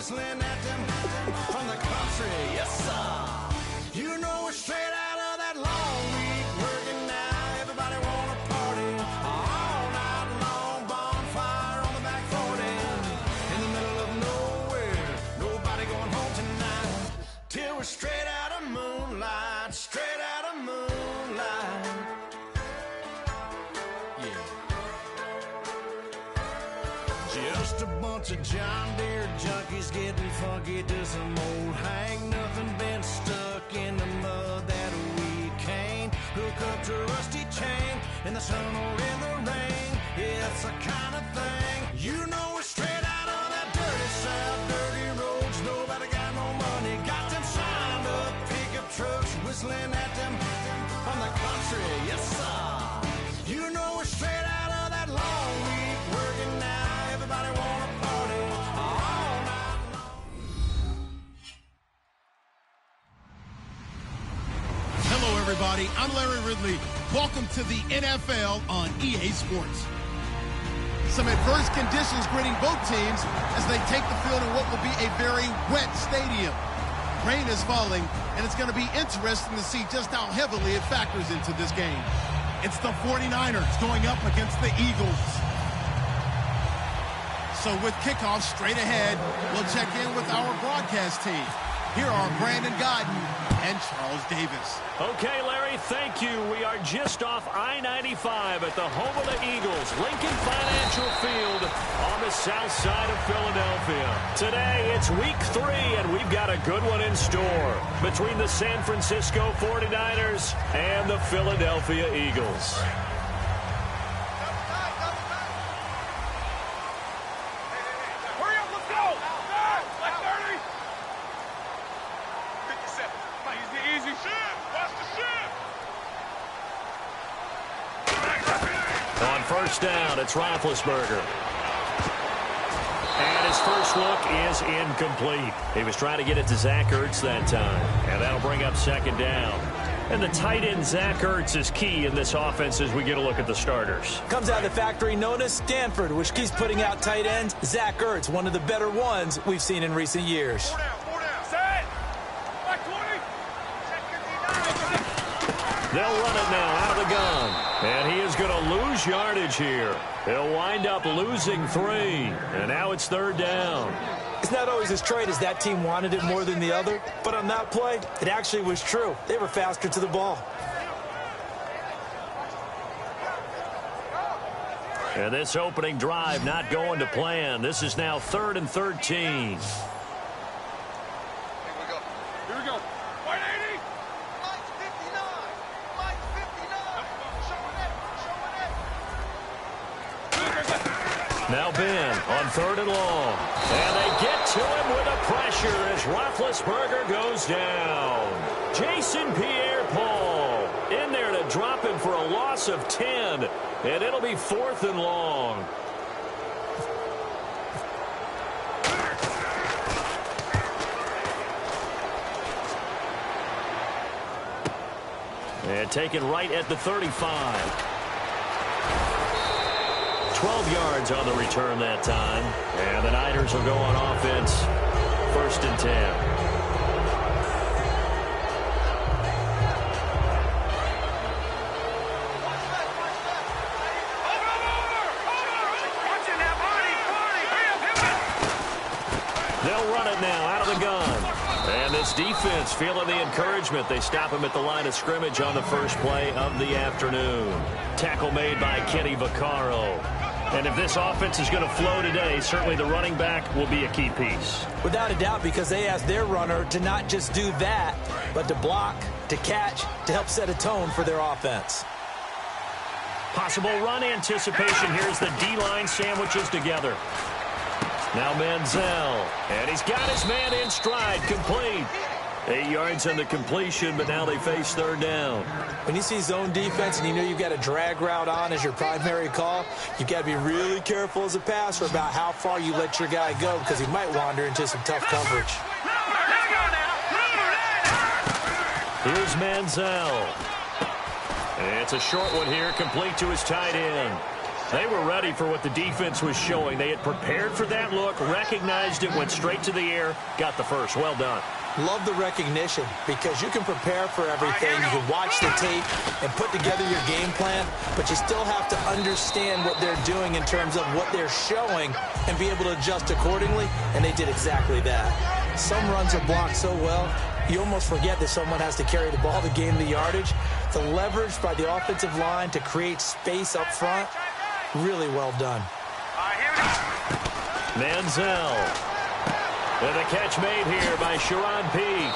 whistling at them from the country. Yes, sir. You know we're straight out of that long week working now. Everybody wanna party all night long. Bonfire on the back 40 in the middle of nowhere. Nobody going home tonight till we're straight out of moonlight. Straight out of moonlight. Yeah. Just a bunch of John Deere junkies getting funky to some old hang. Nothing been stuck in the mud that we can't hook up to a rusty chain in the sun or in the rain. It's the kind of thing, you know we're straight out of that dirty south, dirty roads. Nobody got no money, got them signed up pickup trucks whistling at them from the country. Yes, sir. You know we're straight out of that long week working now. Everybody wanna party all night long. Hello, everybody. I'm Larry Ridley. Welcome to the NFL on EA Sports. Some adverse conditions greeting both teams as they take the field in what will be a very wet stadium. Rain is falling, and it's going to be interesting to see just how heavily it factors into this game. It's the 49ers going up against the Eagles. So with kickoff straight ahead, we'll check in with our broadcast team. Here are Brandon Godden and Charles Davis. Okay, Larry, thank you. We are just off I-95 at the home of the Eagles, Lincoln Financial Field on the south side of Philadelphia. Today, it's week 3, and we've got a good one in store between the San Francisco 49ers and the Philadelphia Eagles. On first down, it's Roethlisberger. And his first look is incomplete. He was trying to get it to Zach Ertz that time. And that'll bring up second down. And the tight end, Zach Ertz, is key in this offense as we get a look at the starters. Comes out of the factory known as Stanford, which keeps putting out tight ends. Zach Ertz, one of the better ones we've seen in recent years. 4 down. Set. Back 20. They'll run it now out of the gun. And he is going to lose yardage here. He'll wind up losing 3. And now it's third down. It's not always as straight as that team wanted it more than the other, but on that play, it actually was true. They were faster to the ball. And this opening drive not going to plan. This is now 3rd and 13. Here we go. 180. Mike's 59. Mike's 59. Now Ben on 3rd and long. And they get to him with the pressure as Roethlisberger goes down. Jason Pierre-Paul in there to drop him for a loss of 10. And it'll be 4th and long. And taken right at the 35. 12 yards on the return that time. And the Niners will go on offense. 1st and 10. They'll run it now out of the gun. And this defense feeling the encouragement. They stop him at the line of scrimmage on the first play of the afternoon. Tackle made by Kenny Vaccaro. And if this offense is going to flow today, certainly the running back will be a key piece. Without a doubt, because they asked their runner to not just do that, but to block, to catch, to help set a tone for their offense. Possible run anticipation. Here's the D-line sandwiches together. Now Manziel, and he's got his man in stride, complete. 8 yards on the completion, but now they face 3rd down. When you see zone defense and you know you've got a drag route on as your primary call, you've got to be really careful as a passer about how far you let your guy go because he might wander into some tough coverage. Here's Manziel. And it's a short one here, complete to his tight end. They were ready for what the defense was showing. They had prepared for that look, recognized it, went straight to the air, got the first. Well done. Love the recognition because you can prepare for everything. You can watch the tape and put together your game plan, but you still have to understand what they're doing in terms of what they're showing and be able to adjust accordingly, and they did exactly that. Some runs are blocked so well, you almost forget that someone has to carry the ball to gain the yardage. The leverage by the offensive line to create space up front, really well done. Manziel. And the catch made here by Sharon Peak.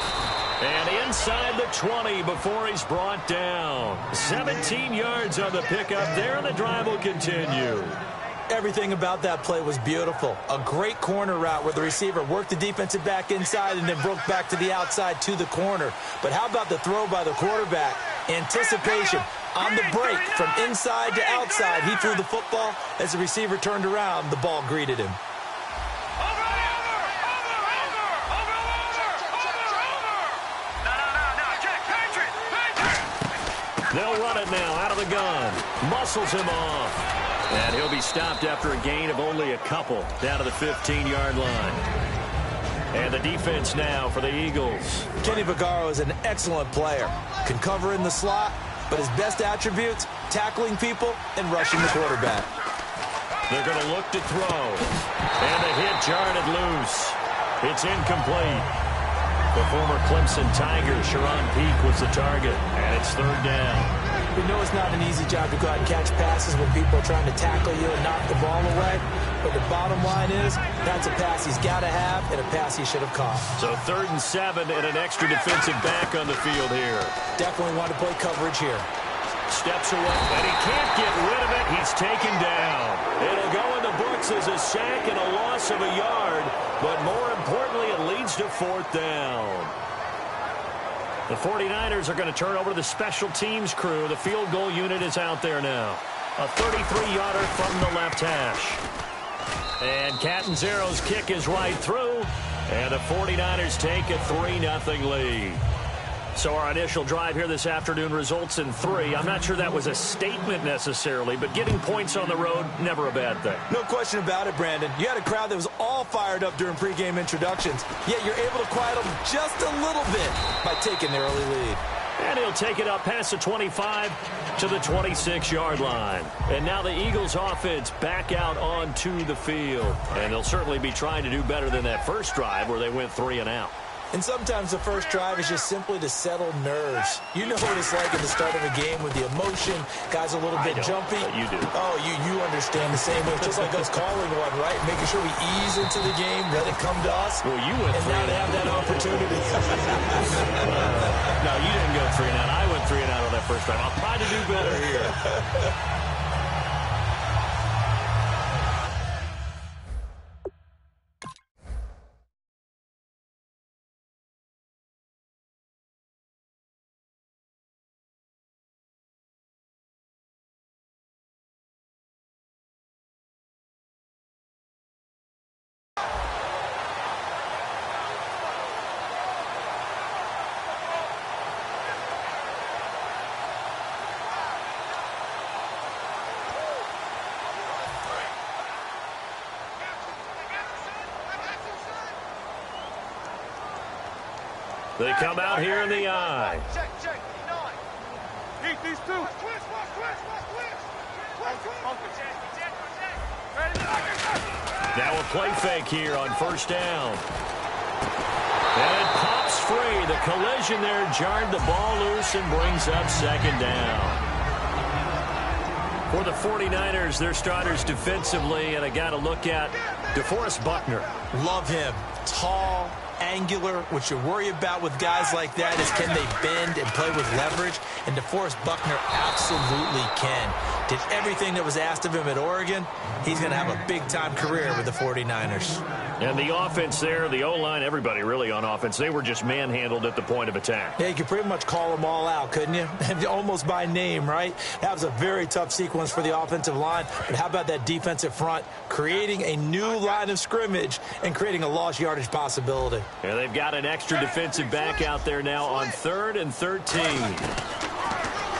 And inside the 20 before he's brought down. 17 yards on the pickup there, and the drive will continue. Everything about that play was beautiful. A great corner route where the receiver worked the defensive back inside and then broke back to the outside to the corner. But how about the throw by the quarterback? Anticipation on the break from inside to outside. He threw the football. As the receiver turned around, the ball greeted him. They'll run it now out of the gun. Muscles him off. And he'll be stopped after a gain of only a couple down to the 15-yard line. And the defense now for the Eagles. Kenny Vaccaro is an excellent player. Can cover in the slot, but his best attributes, tackling people and rushing the quarterback. They're going to look to throw. And the hit jarred it loose. It's incomplete. The former Clemson Tiger, Sharon Peak, was the target, and it's third down. We know it's not an easy job to go out and catch passes when people are trying to tackle you and knock the ball away, but the bottom line is that's a pass he's got to have and a pass he should have caught. So 3rd and 7 and an extra defensive back on the field here. Definitely want to play coverage here. Steps away, and he can't get rid of it. He's taken down. It'll go in the books as a sack and a loss of a yard, but more importantly, it leads to 4th down. The 49ers are going to turn over to the special teams crew. The field goal unit is out there now. A 33-yarder from the left hash. And Catanzaro's kick is right through, and the 49ers take a 3-0 lead. So our initial drive here this afternoon results in 3. I'm not sure that was a statement necessarily, but getting points on the road, never a bad thing. No question about it, Brandon. You had a crowd that was all fired up during pregame introductions, yet you're able to quiet them just a little bit by taking the early lead. And he'll take it up past the 25 to the 26-yard line. And now the Eagles offense back out onto the field. And they'll certainly be trying to do better than that first drive where they went 3 and out. And sometimes the first drive is just simply to settle nerves. You know what it's like at the start of a game with the emotion. Guys a little bit jumpy. You do. Oh, you understand the same way. It's just like us calling one, right? Making sure we ease into the game, let it come to us. Well, you went and 3 now they have that opportunity. No, you didn't go 3 and out. I went 3 and out on that first drive. I'll try to do better here. They come out here in the eye. Check. Keep these two. Now a play fake here on first down. And it pops free. The collision there jarred the ball loose and brings up 2nd down. For the 49ers, their starters defensively, and I got to look at DeForest Buckner. Love him. Tall, angular. What you worry about with guys like that is can they bend and play with leverage? And DeForest Buckner absolutely can. Did everything that was asked of him at Oregon. He's going to have a big-time career with the 49ers. And the offense there, the O-line, everybody really on offense, they were just manhandled at the point of attack. Yeah, you could pretty much call them all out, couldn't you? Almost by name, right? That was a very tough sequence for the offensive line. But how about that defensive front creating a new line of scrimmage and creating a lost yardage possibility? And they've got an extra defensive back out there now on 3rd and 13.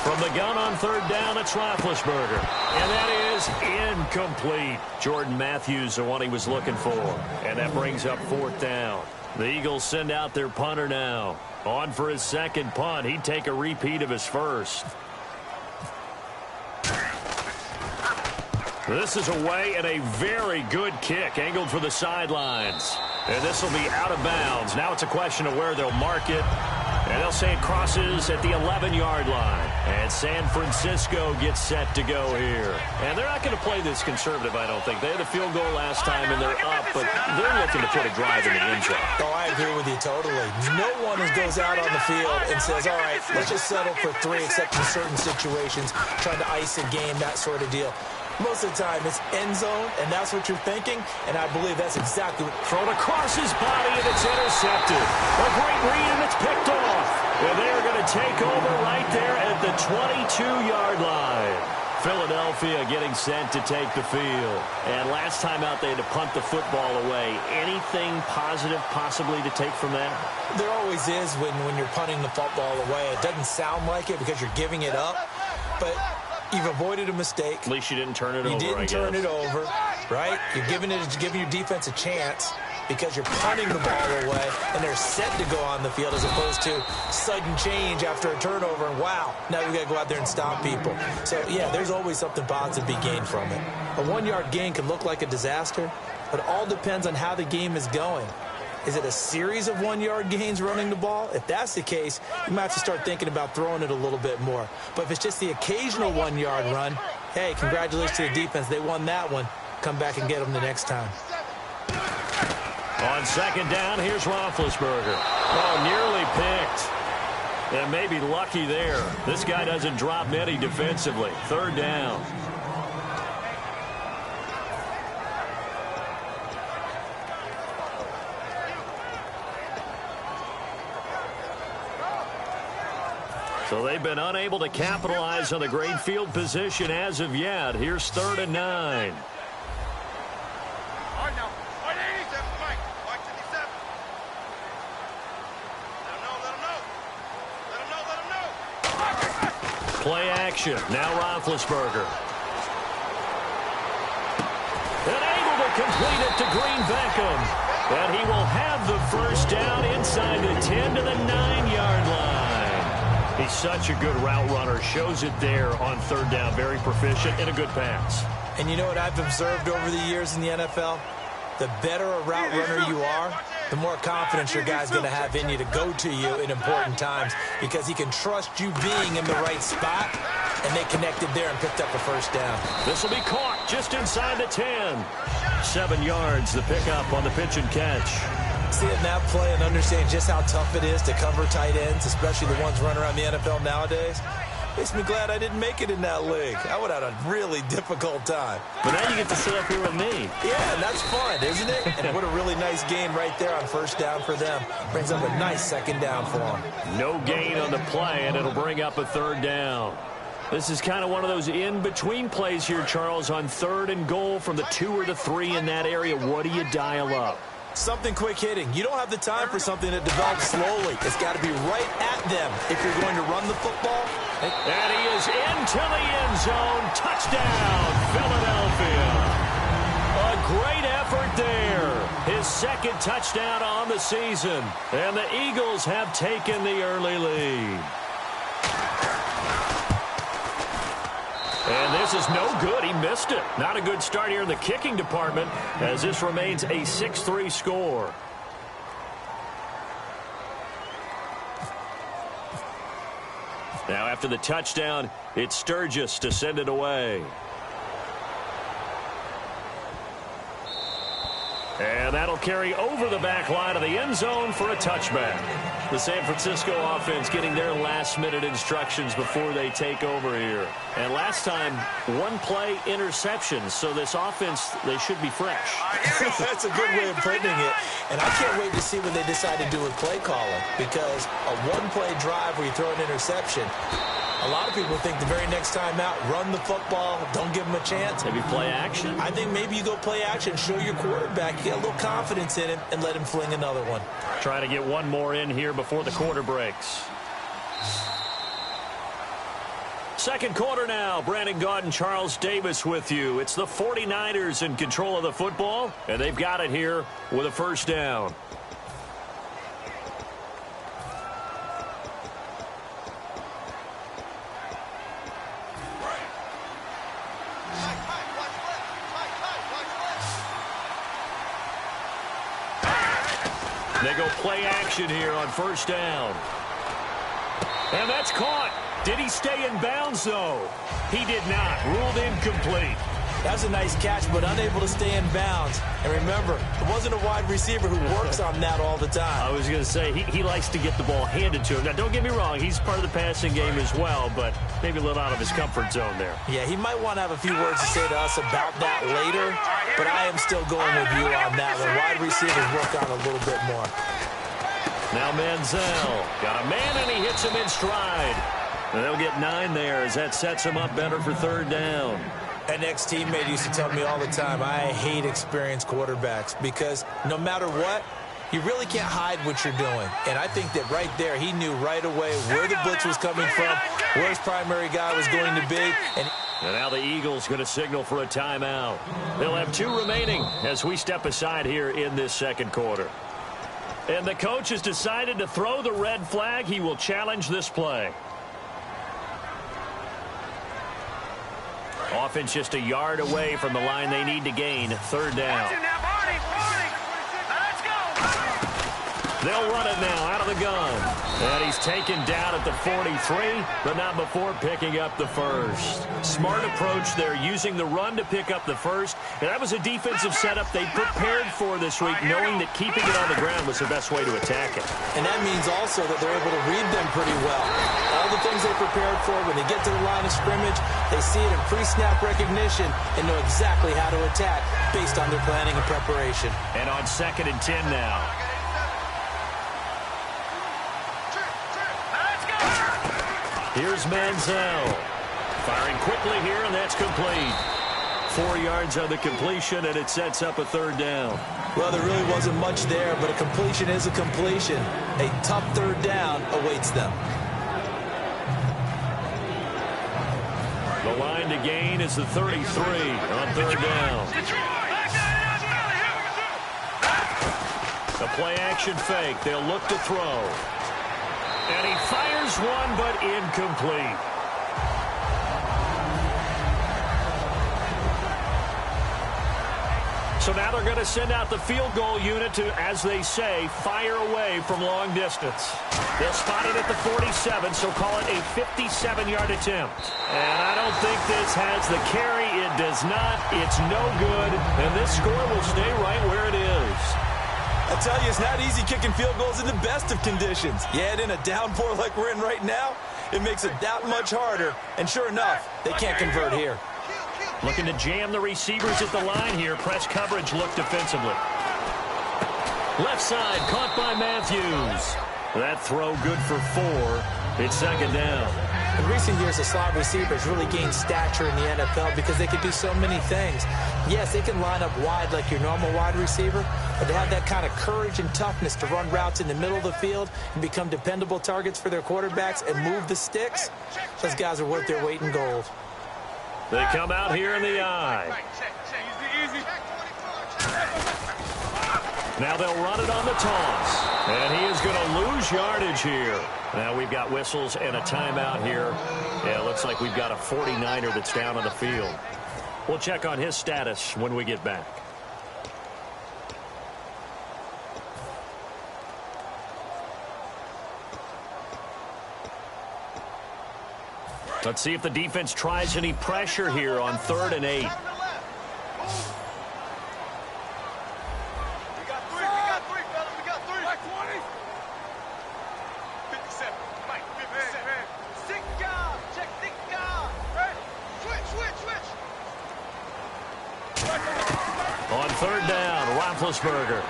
From the gun on 3rd down, it's Roethlisberger. And that is Incomplete. Jordan Matthews, the one he was looking for. And that brings up 4th down. The Eagles send out their punter now. On for his second punt. He'd take a repeat of his first. This is away and a very good kick. Angled for the sidelines. And this will be out of bounds. Now it's a question of where they'll mark it. And they'll say it crosses at the 11-yard line. And San Francisco gets set to go here. And they're not going to play this conservative, I don't think. They had a field goal last time, and they're up, but they're looking to put a drive in the end zone. Oh, I agree with you totally. No one goes out on the field and says, all right, let's just settle for 3, except in certain situations, trying to ice a game, that sort of deal. Most of the time, it's end zone, and that's what you're thinking, and I believe that's exactly what... Thrown across his body, and it's intercepted. A great read, and it's picked off. And they are going to take over right there at the 22-yard line. Philadelphia getting sent to take the field. And last time out, they had to punt the football away. Anything positive possibly to take from that? There always is when you're punting the football away. It doesn't sound like it because you're giving it up, but... You've avoided a mistake. At least you didn't turn it over, You didn't turn it over, right? You're giving your defense a chance because you're punting the ball away, and they're set to go on the field as opposed to sudden change after a turnover, and wow, now we got to go out there and stop people. So, yeah, there's always something positive to be gained from it. A 1-yard gain can look like a disaster, but it all depends on how the game is going. Is it a series of 1-yard gains running the ball? If that's the case, you might have to start thinking about throwing it a little bit more. But if it's just the occasional 1-yard run, hey, congratulations to the defense. They won that one. Come back and get them the next time. On second down, here's Roethlisberger. Oh, nearly picked. And maybe lucky there. This guy doesn't drop many defensively. 3rd down. So they've been unable to capitalize on the great field position as of yet. Here's 3rd and 9. All right, now. All right, 87, Mike. Mike 57. Let him know. Play action. Now Roethlisberger. And able to complete it to Green Beckham. And he will have the first down inside the 10 to the 9-yard line. He's such a good route runner. Shows it there on 3rd down. Very proficient and a good pass. And you know what I've observed over the years in the NFL? The better a route runner you are, the more confidence your guy's going to have in you to go to you in important times because he can trust you being in the right spot, and they connected there and picked up a first down. This will be caught just inside the 10. 7 yards, the pickup on the pitch and catch. Seeing that play and understanding just how tough it is to cover tight ends, especially the ones running around the NFL nowadays, makes me glad I didn't make it in that league. I would have had a really difficult time. But now you get to sit up here with me. Yeah, and that's fun, isn't it? And what a really nice gain right there on 1st down for them. Brings up a nice 2nd down for them. No gain on the play, and it'll bring up a 3rd down. This is kind of one of those in-between plays here, Charles, on 3rd and goal from the 2 or the 3 in that area. What do you dial up? Something quick hitting. You don't have the time for something that develops slowly. It's got to be right at them if you're going to run the football. And he is into the end zone. Touchdown, Philadelphia. A great effort there. His 2nd touchdown on the season. And the Eagles have taken the early lead. And this is no good. He missed it. Not a good start here in the kicking department as this remains a 6-3 score. Now after the touchdown, it's Sturgis to send it away. And that'll carry over the back line of the end zone for a touchback. The San Francisco offense getting their last-minute instructions before they take over here. And last time, 1-play interceptions. So this offense, they should be fresh. That's a good way of putting it. And I can't wait to see what they decide to do with play calling. Because a 1-play drive where you throw an interception, a lot of people think the very next time out, run the football, don't give them a chance. Maybe play action? I think maybe you go play action, show your quarterback, you get a little confidence in him, and let him fling another one. Trying to get one more in here before the quarter breaks. Second quarter now. Brandon Gaudin, Charles Davis with you. It's the 49ers in control of the football, and they've got it here with a first down. They go play action here on first down. And that's caught. Did he stay in bounds, though? He did not. Ruled incomplete. That's a nice catch, but unable to stay in bounds. And remember, it wasn't a wide receiver who works on that all the time. I was going to say, he likes to get the ball handed to him. Now, don't get me wrong. He's part of the passing game as well, but maybe a little out of his comfort zone there. Yeah, he might want to have a few words to say to us about that later, but I am still going with you on that one. Wide receivers work on a little bit more. Now Manziel got a man, and he hits him in stride. And they'll get 9 there as that sets him up better for third down. An ex-teammate used to tell me all the time, I hate experienced quarterbacks because no matter what, you really can't hide what you're doing. And I think that right there, he knew right away where the blitz was coming from, where his primary guy was going to be. And now the Eagles going to signal for a timeout. They'll have 2 remaining as we step aside here in this second quarter. And the coach has decided to throw the red flag. He will challenge this play. Offense just a yard away from the line they need to gain. Third down. They'll run it now out of the gun. And he's taken down at the 43, but not before picking up the first. Smart approach there, using the run to pick up the first. And that was a defensive setup they prepared for this week, knowing that keeping it on the ground was the best way to attack it. And that means also that they're able to read them pretty well. All the things they prepared for, when they get to the line of scrimmage, they see it in pre-snap recognition and know exactly how to attack based on their planning and preparation. And on 2nd and 10 now. Here's Manziel. Firing quickly here, and that's complete. 4 yards on the completion, and it sets up a third down. Well, there really wasn't much there, but a completion is a completion. A tough third down awaits them. The line to gain is the 33 on third down. The play-action fake. They'll look to throw. And he fires one, but incomplete. So now they're going to send out the field goal unit to, as they say, fire away from long distance. They'll spot it at the 47, so call it a 57-yard attempt. And I don't think this has the carry. It does not. It's no good. And this score will stay right where it is. I tell you, it's not easy kicking field goals in the best of conditions. Yet in a downpour like we're in right now, it makes it that much harder. And sure enough, they can't convert here. Looking to jam the receivers at the line here. Press coverage look defensively. Left side caught by Matthews. That throw good for 4. It's second down. In recent years, the slot receivers really gained stature in the NFL because they can do so many things. Yes, they can line up wide like your normal wide receiver, but to have that kind of courage and toughness to run routes in the middle of the field and become dependable targets for their quarterbacks and move the sticks, those guys are worth their weight in gold. They come out here in the eye. Now they'll run it on the toss. And he is going to lose yardage here. Now we've got whistles and a timeout here. Yeah, it looks like we've got a 49er that's down on the field. We'll check on his status when we get back. Let's see if the defense tries any pressure here on 3rd and 8. On 3rd down, Roethlisberger.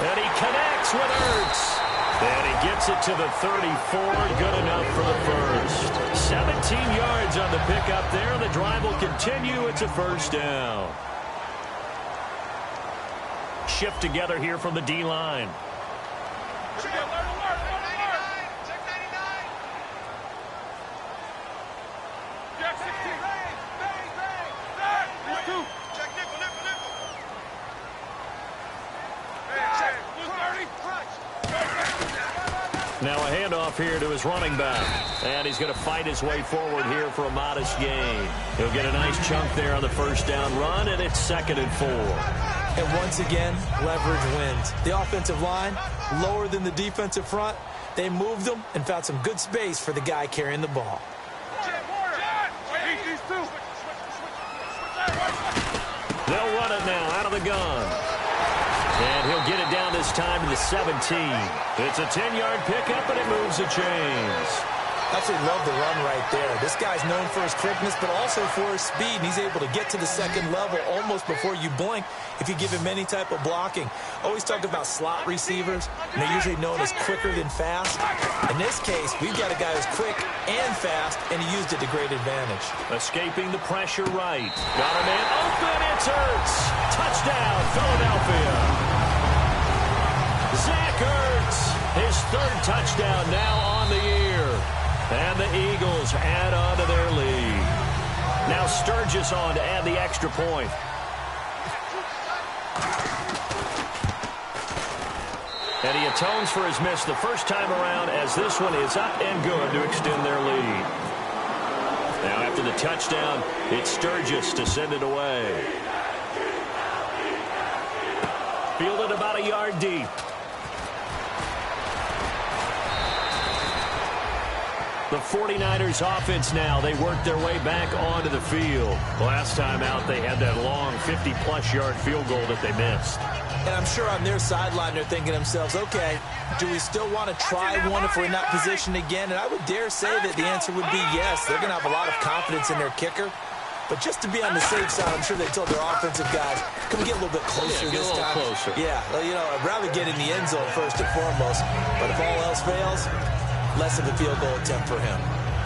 And he connects with Ertz. And he gets it to the 34. Good enough for the first. 17 yards on the pickup there. The drive will continue. It's a first down. Shift together here from the D-line. Now a handoff here to his running back. And he's going to fight his way forward here for a modest gain. He'll get a nice chunk there on the first down run, and it's 2nd and 4. And once again, leverage wins. The offensive line, lower than the defensive front. They moved them and found some good space for the guy carrying the ball. They'll run it now out of the gun. And he'll get it down this time to the 17. It's a 10-yard pickup, and it moves the chains. Absolutely love the run right there. This guy's known for his quickness, but also for his speed. And he's able to get to the second level almost before you blink if you give him any type of blocking. Always talk about slot receivers, and they're usually known as quicker than fast. In this case, we've got a guy who's quick and fast, and he used it to great advantage. Escaping the pressure right. Got a man open. It's Ertz. Touchdown, Philadelphia. Zach Ertz, his 3rd touchdown now on the year. And the Eagles add on to their lead. Now Sturgis on to add the extra point. And he atones for his miss the first time around, as this one is up and good to extend their lead. Now after the touchdown, it's Sturgis to send it away. Fielded about a yard deep. The 49ers offense now, they work their way back onto the field. Last time out, they had that long 50-plus yard field goal that they missed. And I'm sure on their sideline, they're thinking to themselves, okay, do we still want to try one if we're in that position again? And I would dare say that the answer would be yes. They're going to have a lot of confidence in their kicker. But just to be on the safe side, I'm sure they told their offensive guys, can we get a little bit closer this time? Closer. Yeah, well, you know, I'd rather get in the end zone first and foremost. But if all else fails, less of a field goal attempt for him.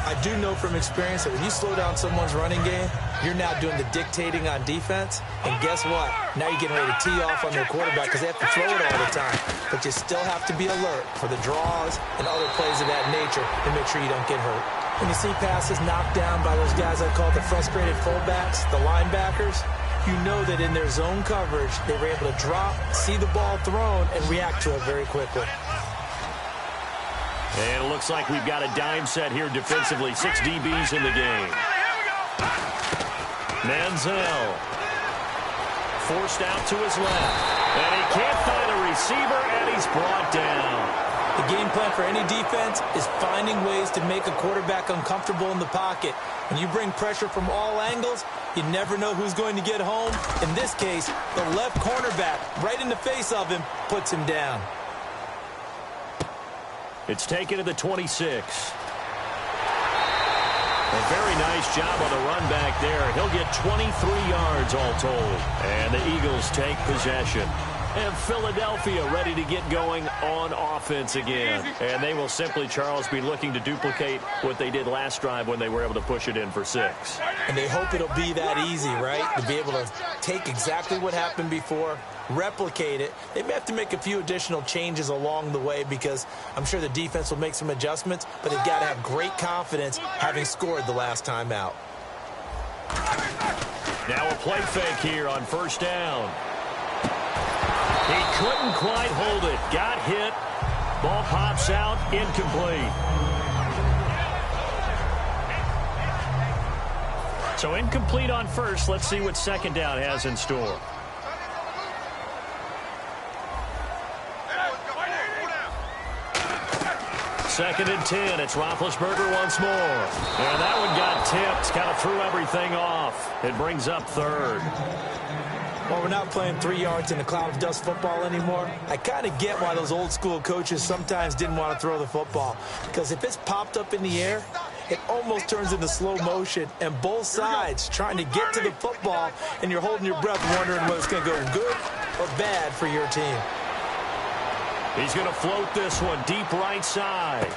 I do know from experience that when you slow down someone's running game, you're now doing the dictating on defense. And guess what? Now you're getting ready to tee off on their quarterback because they have to throw it all the time. But you still have to be alert for the draws and other plays of that nature to make sure you don't get hurt. When you see passes knocked down by those guys I call the frustrated fullbacks, the linebackers, you know that in their zone coverage, they were able to drop, see the ball thrown, and react to it very quickly. And it looks like we've got a dime set here defensively. 6 DBs in the game. Manziel forced out to his left. And he can't find a receiver, and he's brought down. The game plan for any defense is finding ways to make a quarterback uncomfortable in the pocket. When you bring pressure from all angles, you never know who's going to get home. In this case, the left cornerback, right in the face of him, puts him down. It's taken to the 26. A very nice job on the run back there. He'll get 23 yards all told. And the Eagles take possession. And Philadelphia ready to get going on offense again. And they will simply, Charles, be looking to duplicate what they did last drive when they were able to push it in for 6. And they hope it'll be that easy, right? To be able to take exactly what happened before, replicate it. They may have to make a few additional changes along the way because I'm sure the defense will make some adjustments, but they've got to have great confidence having scored the last time out. Now a play fake here on first down. He couldn't quite hold it. Got hit. Ball pops out. Incomplete. So incomplete on first. Let's see what second down has in store. Second and 10. It's Roethlisberger once more. And that one got tipped. Kind of threw everything off. It brings up third. Well, we're not playing 3 yards in a cloud of dust football anymore. I kind of get why those old school coaches sometimes didn't want to throw the football. Because if it's popped up in the air, it almost turns into slow motion. And both sides trying to get to the football, and you're holding your breath wondering whether it's going to go good or bad for your team. He's going to float this one deep right side.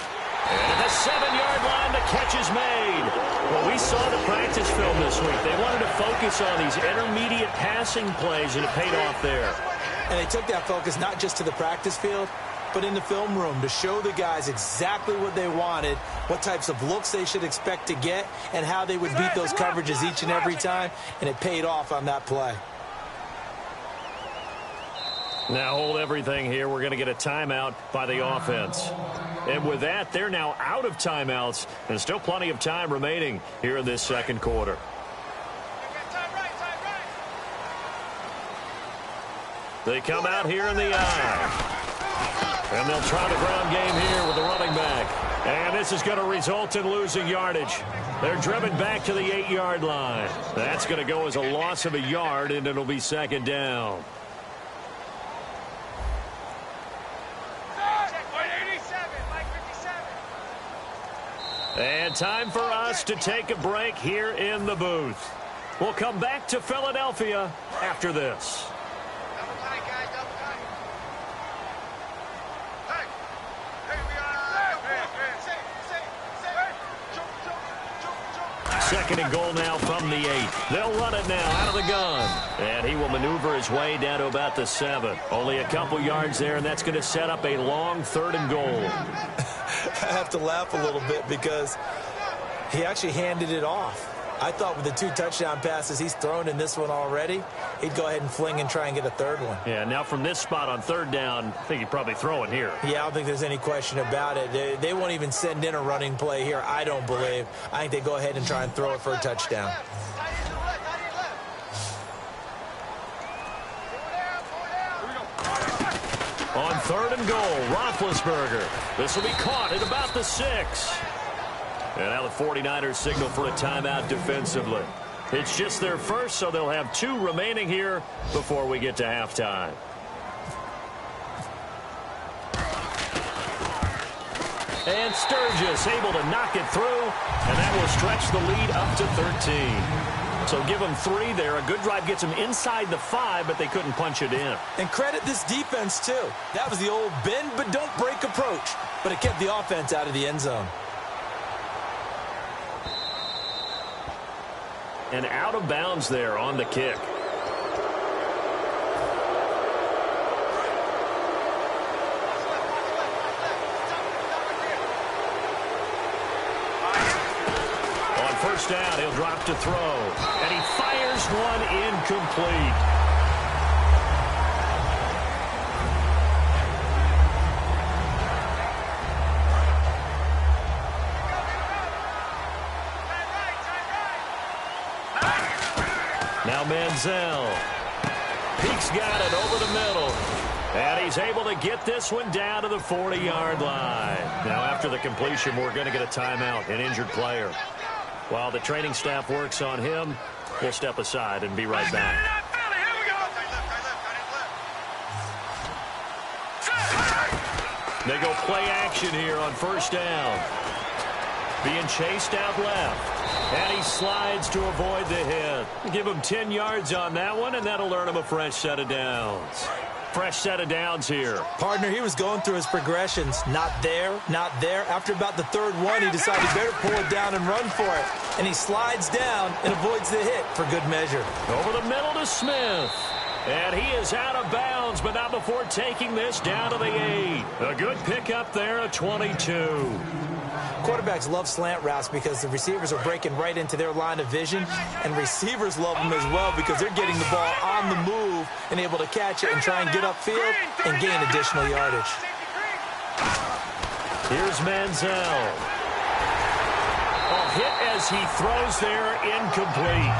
And at the 7-yard line, the catch is made. Well, we saw the practice film this week. They wanted to focus on these intermediate passing plays, and it paid off there. And they took that focus not just to the practice field, but in the film room to show the guys exactly what they wanted, what types of looks they should expect to get, and how they would beat those coverages each and every time, and it paid off on that play. Now hold everything here. We're going to get a timeout by the offense. And with that, they're now out of timeouts. And still plenty of time remaining here in this second quarter. They come out here in the eye. And they'll try the ground game here with the running back. And this is going to result in losing yardage. They're driven back to the 8-yard line. That's going to go as a loss of a yard, and it'll be second down. And time for us to take a break here in the booth. We'll come back to Philadelphia after this. Second and goal now from the 8. They'll run it now out of the gun. And he will maneuver his way down to about the 7. Only a couple yards there, and that's going to set up a long third and goal. I have to laugh a little bit because he actually handed it off. I thought with the 2 touchdown passes he's thrown in this one already, he'd go ahead and fling and try and get a third one. Yeah, now from this spot on third down, I think he'd probably throw it here. Yeah, I don't think there's any question about it. They won't even send in a running play here, I don't believe. I think they go ahead and try and throw it for a touchdown. On third and goal, Roethlisberger. This will be caught at about the 6. And now the 49ers signal for a timeout defensively. It's just their first, so they'll have 2 remaining here before we get to halftime. And Sturgis able to knock it through, and that will stretch the lead up to 13. So give them 3 there. A good drive gets them inside the 5, but they couldn't punch it in. And credit this defense, too. That was the old bend but don't break approach, but it kept the offense out of the end zone. And out of bounds there on the kick. On first down, he'll drop to throw. And he fires one incomplete. Now Manziel. Peek's got it over the middle. And he's able to get this one down to the 40-yard line. Now after the completion, we're going to get a timeout, an injured player. While the training staff works on him, we'll step aside and be right back. They go play action here on first down. Being chased out left. And he slides to avoid the hit. Give him 10 yards on that one, and that'll earn him a fresh set of downs. Fresh set of downs here. Partner, he was going through his progressions. Not there, not there. After about the third one, he decided he better pull it down and run for it. And he slides down and avoids the hit for good measure. Over the middle to Smith. And he is out of bounds, but not before taking this down to the 8. A good pickup there, a 22. Quarterbacks love slant routes because the receivers are breaking right into their line of vision, and receivers love them as well because they're getting the ball on the move and able to catch it and try and get upfield and gain additional yardage. Here's Manziel. A hit as he throws there, incomplete.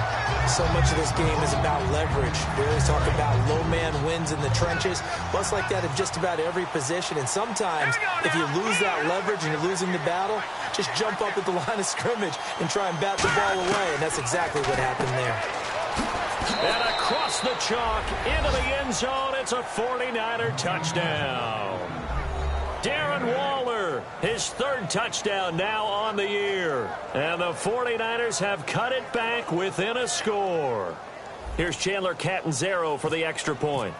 So much of this game is about leverage. We always talk about low man wins in the trenches. Well, it's like that in just about every position. And sometimes, if you lose that leverage and you're losing the battle, just jump up at the line of scrimmage and try and bat the ball away. And that's exactly what happened there. And across the chalk, into the end zone, it's a 49er touchdown. Darren Waller, his 3rd touchdown now on the year. And the 49ers have cut it back within a score. Here's Chandler Catanzaro for the extra point.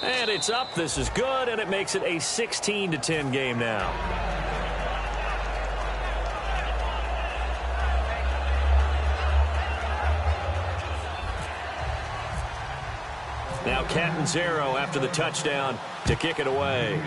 And it's up. This is good, and it makes it a 16-10 game now. Now Catanzaro after the touchdown to kick it away.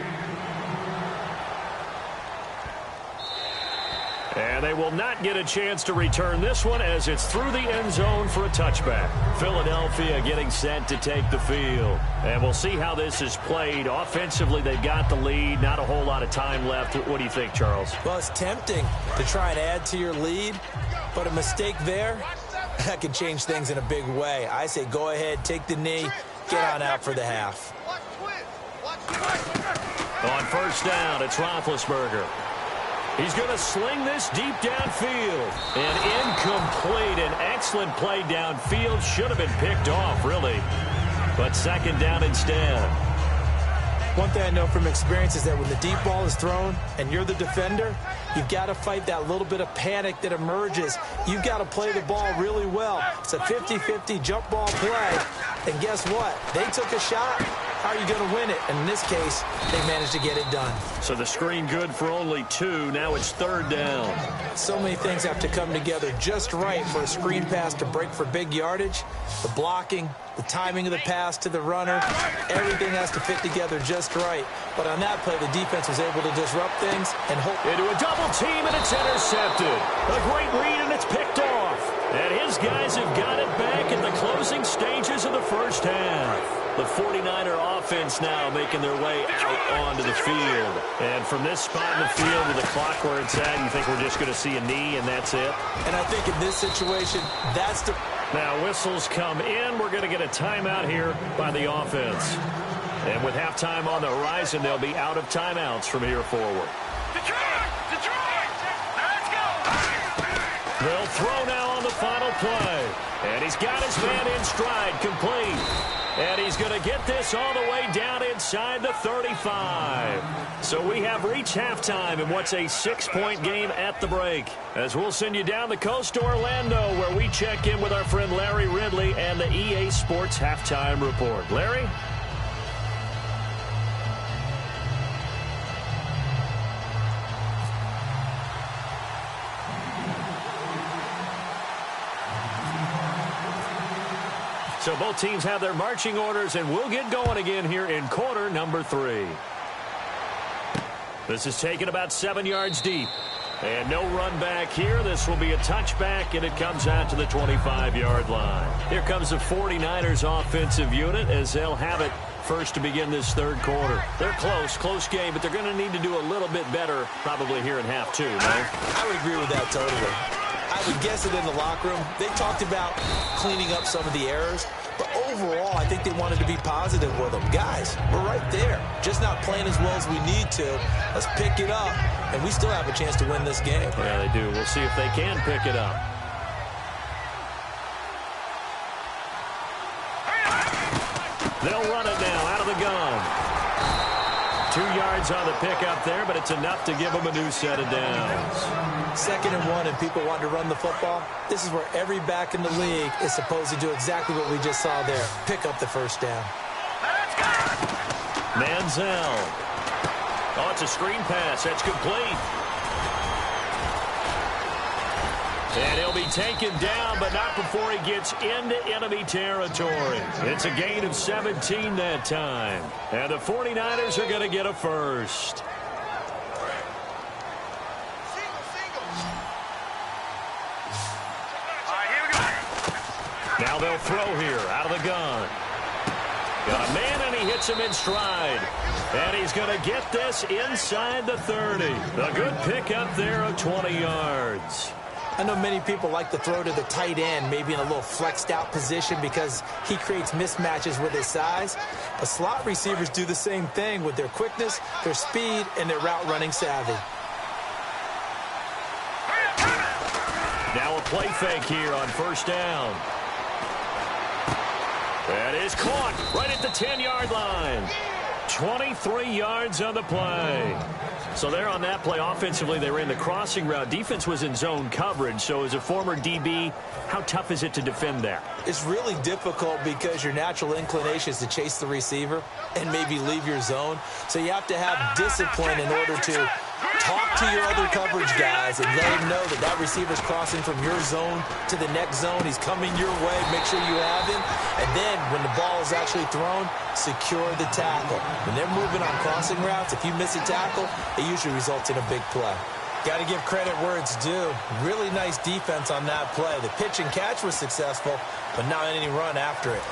And And they will not get a chance to return this one as it's through the end zone for a touchback. Philadelphia getting set to take the field. And we'll see how this is played. Offensively, they've got the lead. Not a whole lot of time left. What do you think, Charles? Well, it's tempting to try and add to your lead, but a mistake there, that can change things in a big way. I say go ahead, take the knee, get on out for the half. On first down, it's Roethlisberger. He's going to sling this deep downfield. And incomplete. An excellent play downfield. Should have been picked off, really. But second down instead. One thing I know from experience is that when the deep ball is thrown and you're the defender, you've got to fight that little bit of panic that emerges. You've got to play the ball really well. It's a 50-50 jump ball play. And guess what? They took a shot. How are you going to win it? And in this case, they managed to get it done. So the screen good for only 2. Now it's third down. So many things have to come together just right for a screen pass to break for big yardage. The blocking, the timing of the pass to the runner, everything has to fit together just right. But on that play, the defense was able to disrupt things and hope. Into a double team, and it's intercepted. A great read, and it's picked off. And his guys have got it back in the closing stages of the first half. The 49er offense now making their way out onto the field. And from this spot in the field with the clock where it's at, you think we're just going to see a knee and that's it? And I think in this situation, that's the... Now whistles come in. We're going to get a timeout here by the offense. And with halftime on the horizon, they'll be out of timeouts from here forward. Detroit! Let's go! They'll throw now on the final play. And he's got his man in stride, complete. And he's going to get this all the way down inside the 35. So we have reached halftime in what's a 6-point game at the break. As we'll send you down the coast to Orlando, where we check in with our friend Larry Ridley and the EA Sports Halftime Report. Larry? So both teams have their marching orders, and we'll get going again here in quarter number 3. This is taken about 7 yards deep. And no run back here. This will be a touchback, and it comes out to the 25-yard line. Here comes the 49ers offensive unit as they'll have it first to begin this third quarter. They're close game, but they're going to need to do a little bit better probably here in half 2, no? I would agree with that totally. I would guess it in the locker room. They talked about cleaning up some of the errors, but overall, I think they wanted to be positive with them. Guys, we're right there. Just not playing as well as we need to. Let's pick it up, and we still have a chance to win this game. Yeah, they do. We'll see if they can pick it up. They'll run it now out of the gun. 2 yards on the pickup there, but it's enough to give them a new set of downs. 2nd and 1, and people want to run the football. This is where every back in the league is supposed to do exactly what we just saw there. Pick up the first down. Manziel. Oh, it's a screen pass. That's complete. And he'll be taken down, but not before he gets into enemy territory. It's a gain of 17 that time. And the 49ers are going to get a first. Now they'll throw here out of the gun. Got a man, and he hits him in stride. And he's going to get this inside the 30. A good pickup there of 20 yards. I know many people like to throw to the tight end, maybe in a little flexed out position because he creates mismatches with his size. But slot receivers do the same thing with their quickness, their speed, and their route running savvy. Now a play fake here on first down. That is caught right at the 10-yard line. 23 yards on the play. So there on that play, offensively, they ran the crossing route. Defense was in zone coverage. So as a former DB, how tough is it to defend that? It's really difficult because your natural inclination is to chase the receiver and maybe leave your zone. So you have to have discipline in order to talk to your other coverage guys and let them know that that receiver's crossing from your zone to the next zone. He's coming your way. Make sure you have him. And then when the ball is actually thrown, secure the tackle. When they're moving on crossing routes, if you miss a tackle, it usually results in a big play. Got to give credit where it's due. Really nice defense on that play. The pitch and catch was successful, but not any run after it.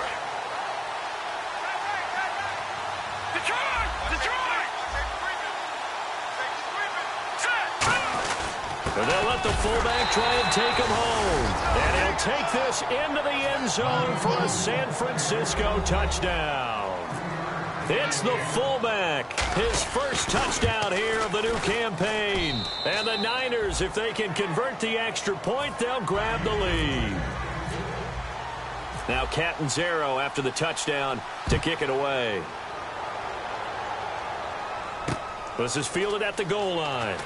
And they'll let the fullback try and take him home. And he'll take this into the end zone for a San Francisco touchdown. It's the fullback, his first touchdown here of the new campaign. And the Niners, if they can convert the extra point, they'll grab the lead. Now Catanzaro after the touchdown to kick it away. This is fielded at the goal line.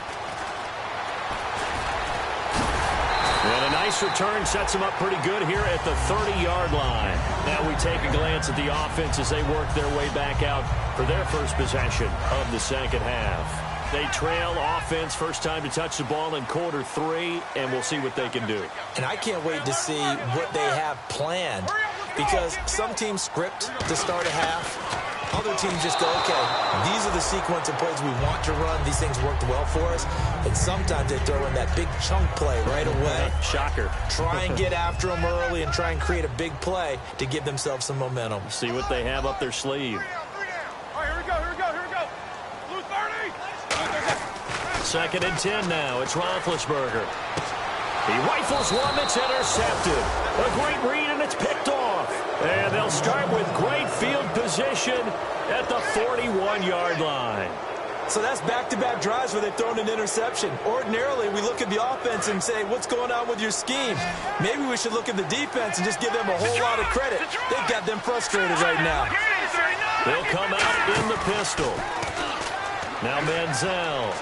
And a nice return sets them up pretty good here at the 30-yard line. Now we take a glance at the offense as they work their way back out for their first possession of the second half. They trail offense, first time to touch the ball in quarter 3, and we'll see what they can do. And I can't wait to see what they have planned, because some teams script to start a half. Other teams just go, okay, these are the sequence of plays we want to run. These things worked well for us. And sometimes they throw in that big chunk play right away. Shocker. Try and get after them early and try and create a big play to give themselves some momentum. See what they have up their sleeve. All right, here we go. Blue 30. Second and 10 now. It's Roethlisberger. He rifles one that's intercepted. A great read, and it's picked off. And they'll start with great field position at the 41-yard line. So that's back-to-back drives where they've thrown an interception. Ordinarily, we look at the offense and say, what's going on with your scheme? Maybe we should look at the defense and just give them a whole lot of credit. They've got them frustrated right now. They'll come out in the pistol. Now Manziel.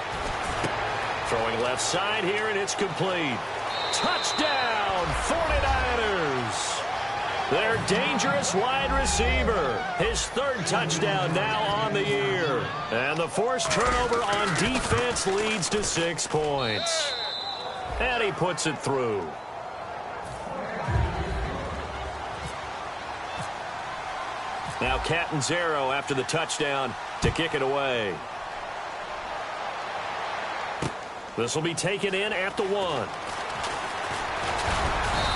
Throwing left side here, and it's complete. Touchdown, 49ers. Their dangerous wide receiver. His third touchdown now on the year. And the forced turnover on defense leads to 6 points. And he puts it through. Now Catanzaro after the touchdown to kick it away. This will be taken in at the 1.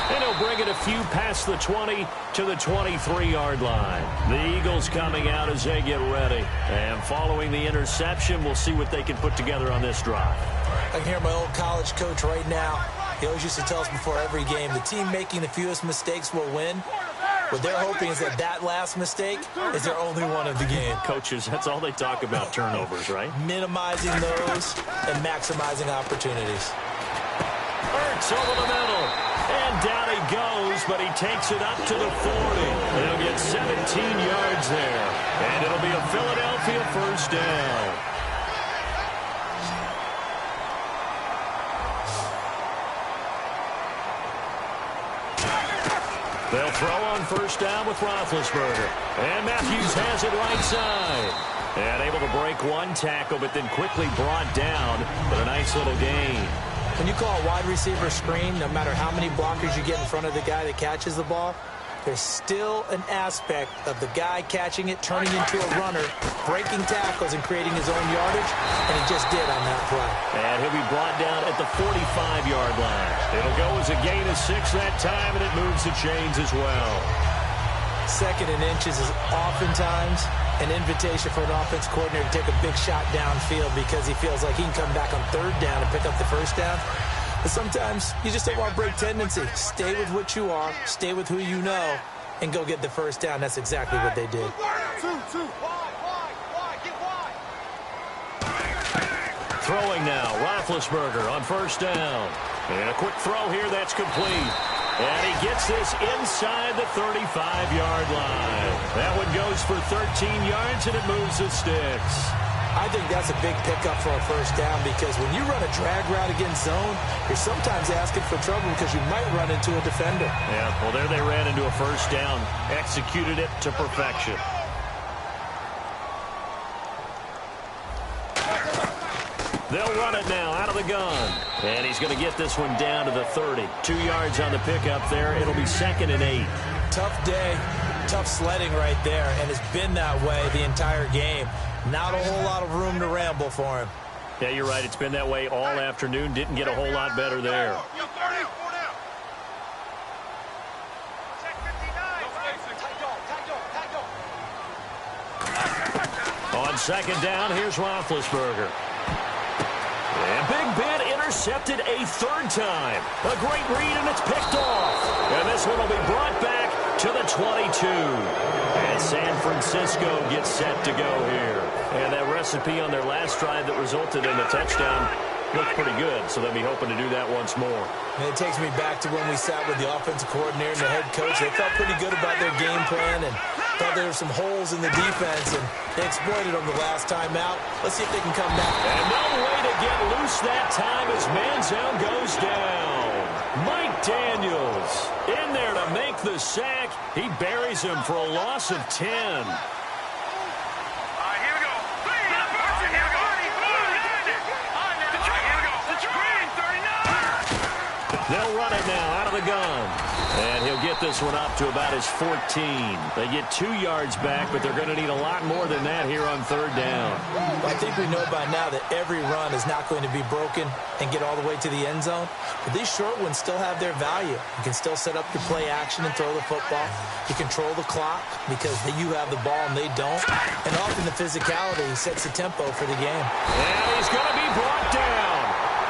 And he'll bring it a few past the 20 to the 23-yard line. The Eagles coming out as they get ready. And following the interception, we'll see what they can put together on this drive. I can hear my old college coach right now. He always used to tell us before every game, the team making the fewest mistakes will win. What they're hoping is that last mistake is their only one of the game. Coaches, that's all they talk about, turnovers, right? Minimizing those and maximizing opportunities. Hurts over the middle. And down he goes, but he takes it up to the 40. He'll get 17 yards there. And it'll be a Philadelphia first down. They'll throw on first down with Roethlisberger. And Matthews has it right side. And able to break one tackle, but then quickly brought down. But a nice little gain. When you call a wide receiver screen, no matter how many blockers you get in front of the guy that catches the ball, there's still an aspect of the guy catching it, turning into a runner, breaking tackles, and creating his own yardage, and he just did on that play. And he'll be brought down at the 45-yard line. It'll go as a gain of 6 that time, and it moves the chains as well. Second and inches is oftentimes an invitation for an offense coordinator to take a big shot downfield because he feels like he can come back on third down and pick up the first down. But sometimes you just don't want to break tendency. Stay with what you are, stay with who you know, and go get the first down. That's exactly what they did. Throwing now, Roethlisberger on first down. And a quick throw here that's complete. And he gets this inside the 35-yard line. That one goes for 13 yards, and it moves the sticks. I think that's a big pickup for a first down because when you run a drag route against zone, you're sometimes asking for trouble because you might run into a defender. Yeah, well, there they ran into a first down, executed it to perfection. They'll run it now out of the gun. And he's going to get this one down to the 30. 2 yards on the pickup there. It'll be second and 8. Tough day, tough sledding right there, and it's been that way the entire game. Not a whole lot of room to ramble for him. Yeah, you're right. It's been that way all afternoon. Didn't get a whole lot better there. On second down, here's Roethlisberger. And Big Ben intercepted a third time. A great read, and it's picked off. And this one will be brought back to the 22. And San Francisco gets set to go here. And that recipe on their last drive that resulted in a touchdown looked pretty good, so they'll be hoping to do that once more. And it takes me back to when we sat with the offensive coordinator and the head coach. They felt pretty good about their game plan and thought there were some holes in the defense, and they exploited them the last time out. Let's see if they can come back. And no way to get loose that time as Manziel goes down. Mike Daniels in there to make the sack. He buries him for a loss of 10. They'll run it now out of the gun. And he'll get this one up to about his 14. They get 2 yards back, but they're going to need a lot more than that here on third down. Well, I think we know by now that every run is not going to be broken and get all the way to the end zone. But these short ones still have their value. You can still set up your play action and throw the football. You control the clock because you have the ball and they don't. And often the physicality sets the tempo for the game. And he's going to be brought down.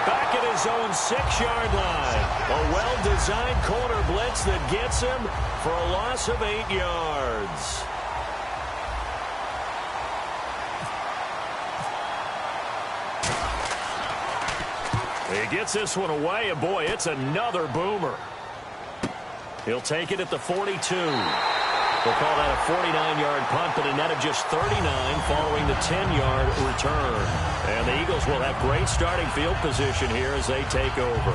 Back at his own 6-yard line. A well-designed corner blitz that gets him for a loss of 8 yards. He gets this one away, and boy, it's another boomer. He'll take it at the 42. They'll call that a 49-yard punt, but a net of just 39 following the 10-yard return. And the Eagles will have great starting field position here as they take over.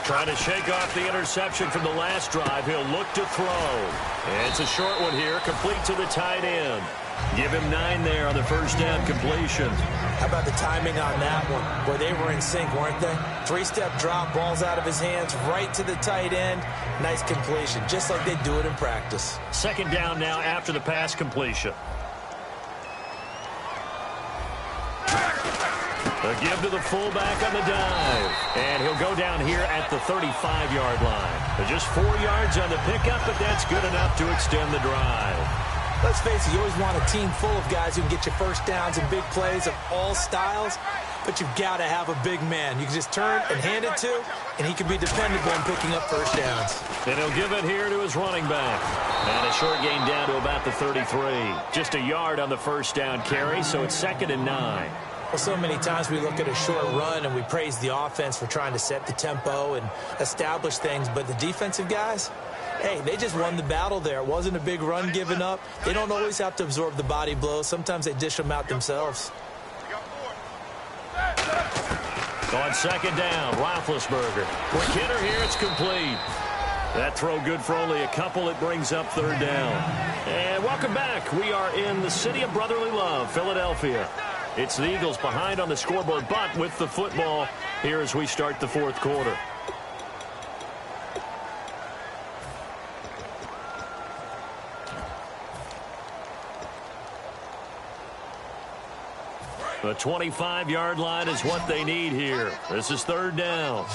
Trying to shake off the interception from the last drive. He'll look to throw. And it's a short one here, complete to the tight end. Give him 9 there on the first down completion. How about the timing on that one, where they were in sync, weren't they? 3-step drop, ball's out of his hands, right to the tight end. Nice completion, just like they do it in practice. Second down now after the pass completion. A give to the fullback on the dive. And he'll go down here at the 35-yard line. Just 4 yards on the pickup, but that's good enough to extend the drive. Let's face it, you always want a team full of guys who can get you first downs and big plays of all styles, but you've got to have a big man you can just turn and hand it to, and he can be dependable in picking up first downs. And he'll give it here to his running back. And a short gain down to about the 33. Just a yard on the first down carry, so it's 2nd and 9. Well, so many times we look at a short run and we praise the offense for trying to set the tempo and establish things, but the defensive guys, hey, they just won the battle there. It wasn't a big run given up. They don't always have to absorb the body blows. Sometimes they dish them out themselves. On second down, Roethlisberger. Quick hitter here, it's complete. That throw good for only a couple. It brings up third down. And welcome back. We are in the city of brotherly love, Philadelphia. It's the Eagles behind on the scoreboard, but with the football here as we start the fourth quarter. The 25-yard line is what they need here. This is third down.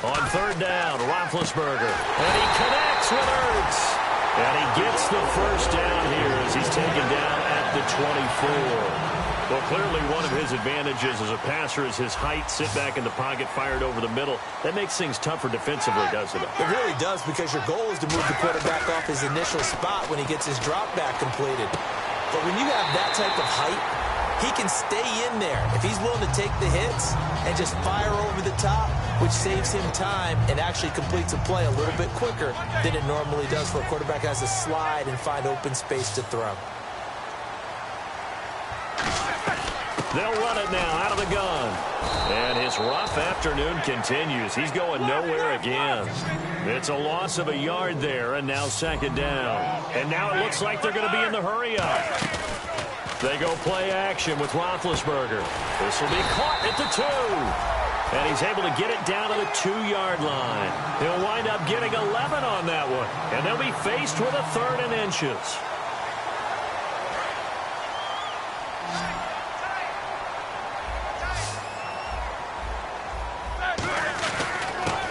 On third down, Roethlisberger. And he connects with Ertz. And he gets the first down here as he's taken down at the 24. Well, clearly one of his advantages as a passer is his height. Sit back in the pocket, fired over the middle. That makes things tougher defensively, doesn't it? It really does, because your goal is to move the quarterback off his initial spot when he gets his drop back completed. But when you have that type of height, he can stay in there if he's willing to take the hits and just fire over the top, which saves him time and actually completes a play a little bit quicker than it normally does for a quarterback who has to slide and find open space to throw. They'll run it now out of the gun. And his This rough afternoon continues. He's going nowhere again. It's a loss of a yard there, and now second down. And now it looks like they're going to be in the hurry-up. They go play action with Roethlisberger. This will be caught at the 2. And he's able to get it down to the 2-yard line. He'll wind up getting 11 on that one. And they'll be faced with a 3rd and inches.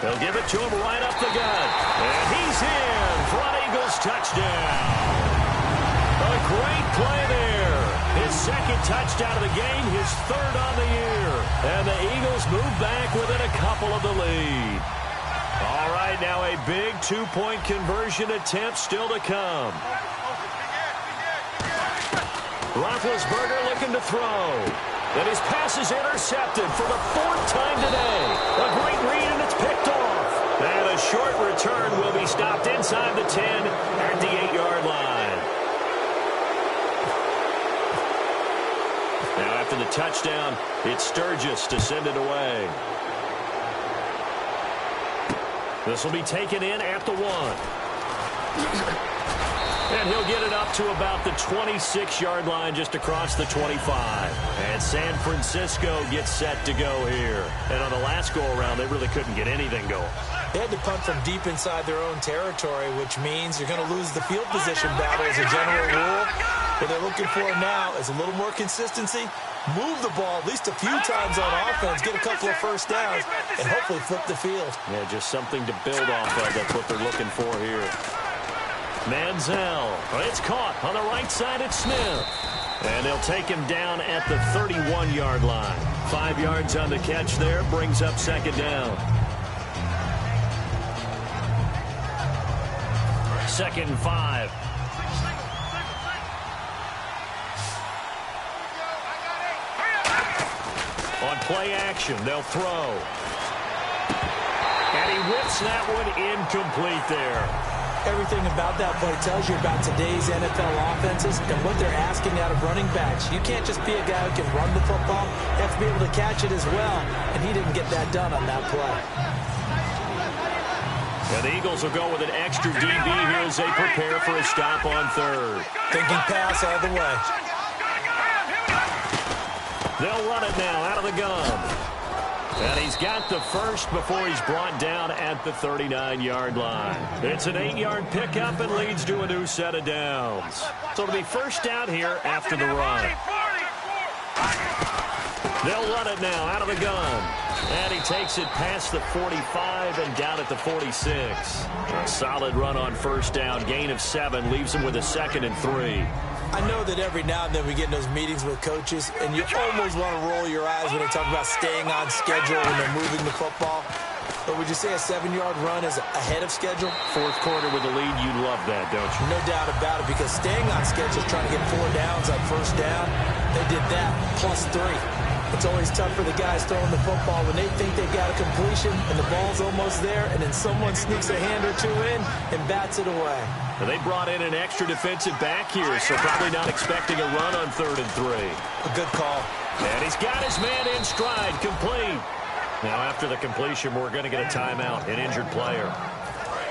They'll give it to him right up the gut. And he's in for an Eagles touchdown. A great play there. His 2nd touchdown of the game, his 3rd on the year. And the Eagles move back within a couple of the lead. All right, now a big 2-point conversion attempt still to come. Roethlisberger looking to throw. And his pass is intercepted for the 4th time today. A great read, and it's picked off. And a short return will be stopped inside the 10 at the 8-yard line. Now after the touchdown, it's Sturgis to send it away. This will be taken in at the 1. And he'll get it up to about the 26-yard line just across the 25. And San Francisco gets set to go here. And on the last go-around, they really couldn't get anything going. They had to punt from deep inside their own territory, which means you're going to lose the field position battle as a general rule. What they're looking for now is a little more consistency, move the ball at least a few times on offense, get a couple of first downs, and hopefully flip the field. Yeah, just something to build off of. That's what they're looking for here. Manziel. It's caught on the right side at Smith. And they'll take him down at the 31-yard line. 5 yards on the catch there, brings up second down. 2nd and 5. On play action, they'll throw. And he whips that one incomplete there. Everything about that play tells you about today's NFL offenses and what they're asking out of running backs. You can't just be a guy who can run the football. You have to be able to catch it as well, and he didn't get that done on that play. And the Eagles will go with an extra DB here as they prepare for a stop on 3rd. Thinking pass all the way. They'll run it now out of the gun. And he's got the first before he's brought down at the 39-yard line. It's an 8-yard pickup and leads to a new set of downs. So it'll be first down here after the run. They'll run it now out of the gun. And he takes it past the 45 and down at the 46. A solid run on first down. Gain of 7 leaves him with a 2nd and 3. I know that every now and then we get in those meetings with coaches, and you almost want to roll your eyes when they talk about staying on schedule when they're moving the football. But would you say a 7-yard run is ahead of schedule? 4th quarter with the lead, you love that, don't you? No doubt about it, because staying on schedule, trying to get 4 downs on first down, they did that plus 3. It's always tough for the guys throwing the football when they think they've got a completion and the ball's almost there, and then someone sneaks a hand or 2 in and bats it away. And they brought in an extra defensive back here, so probably not expecting a run on 3rd and 3. A good call. And he's got his man in stride, complete. Now after the completion, we're going to get a timeout, an injured player.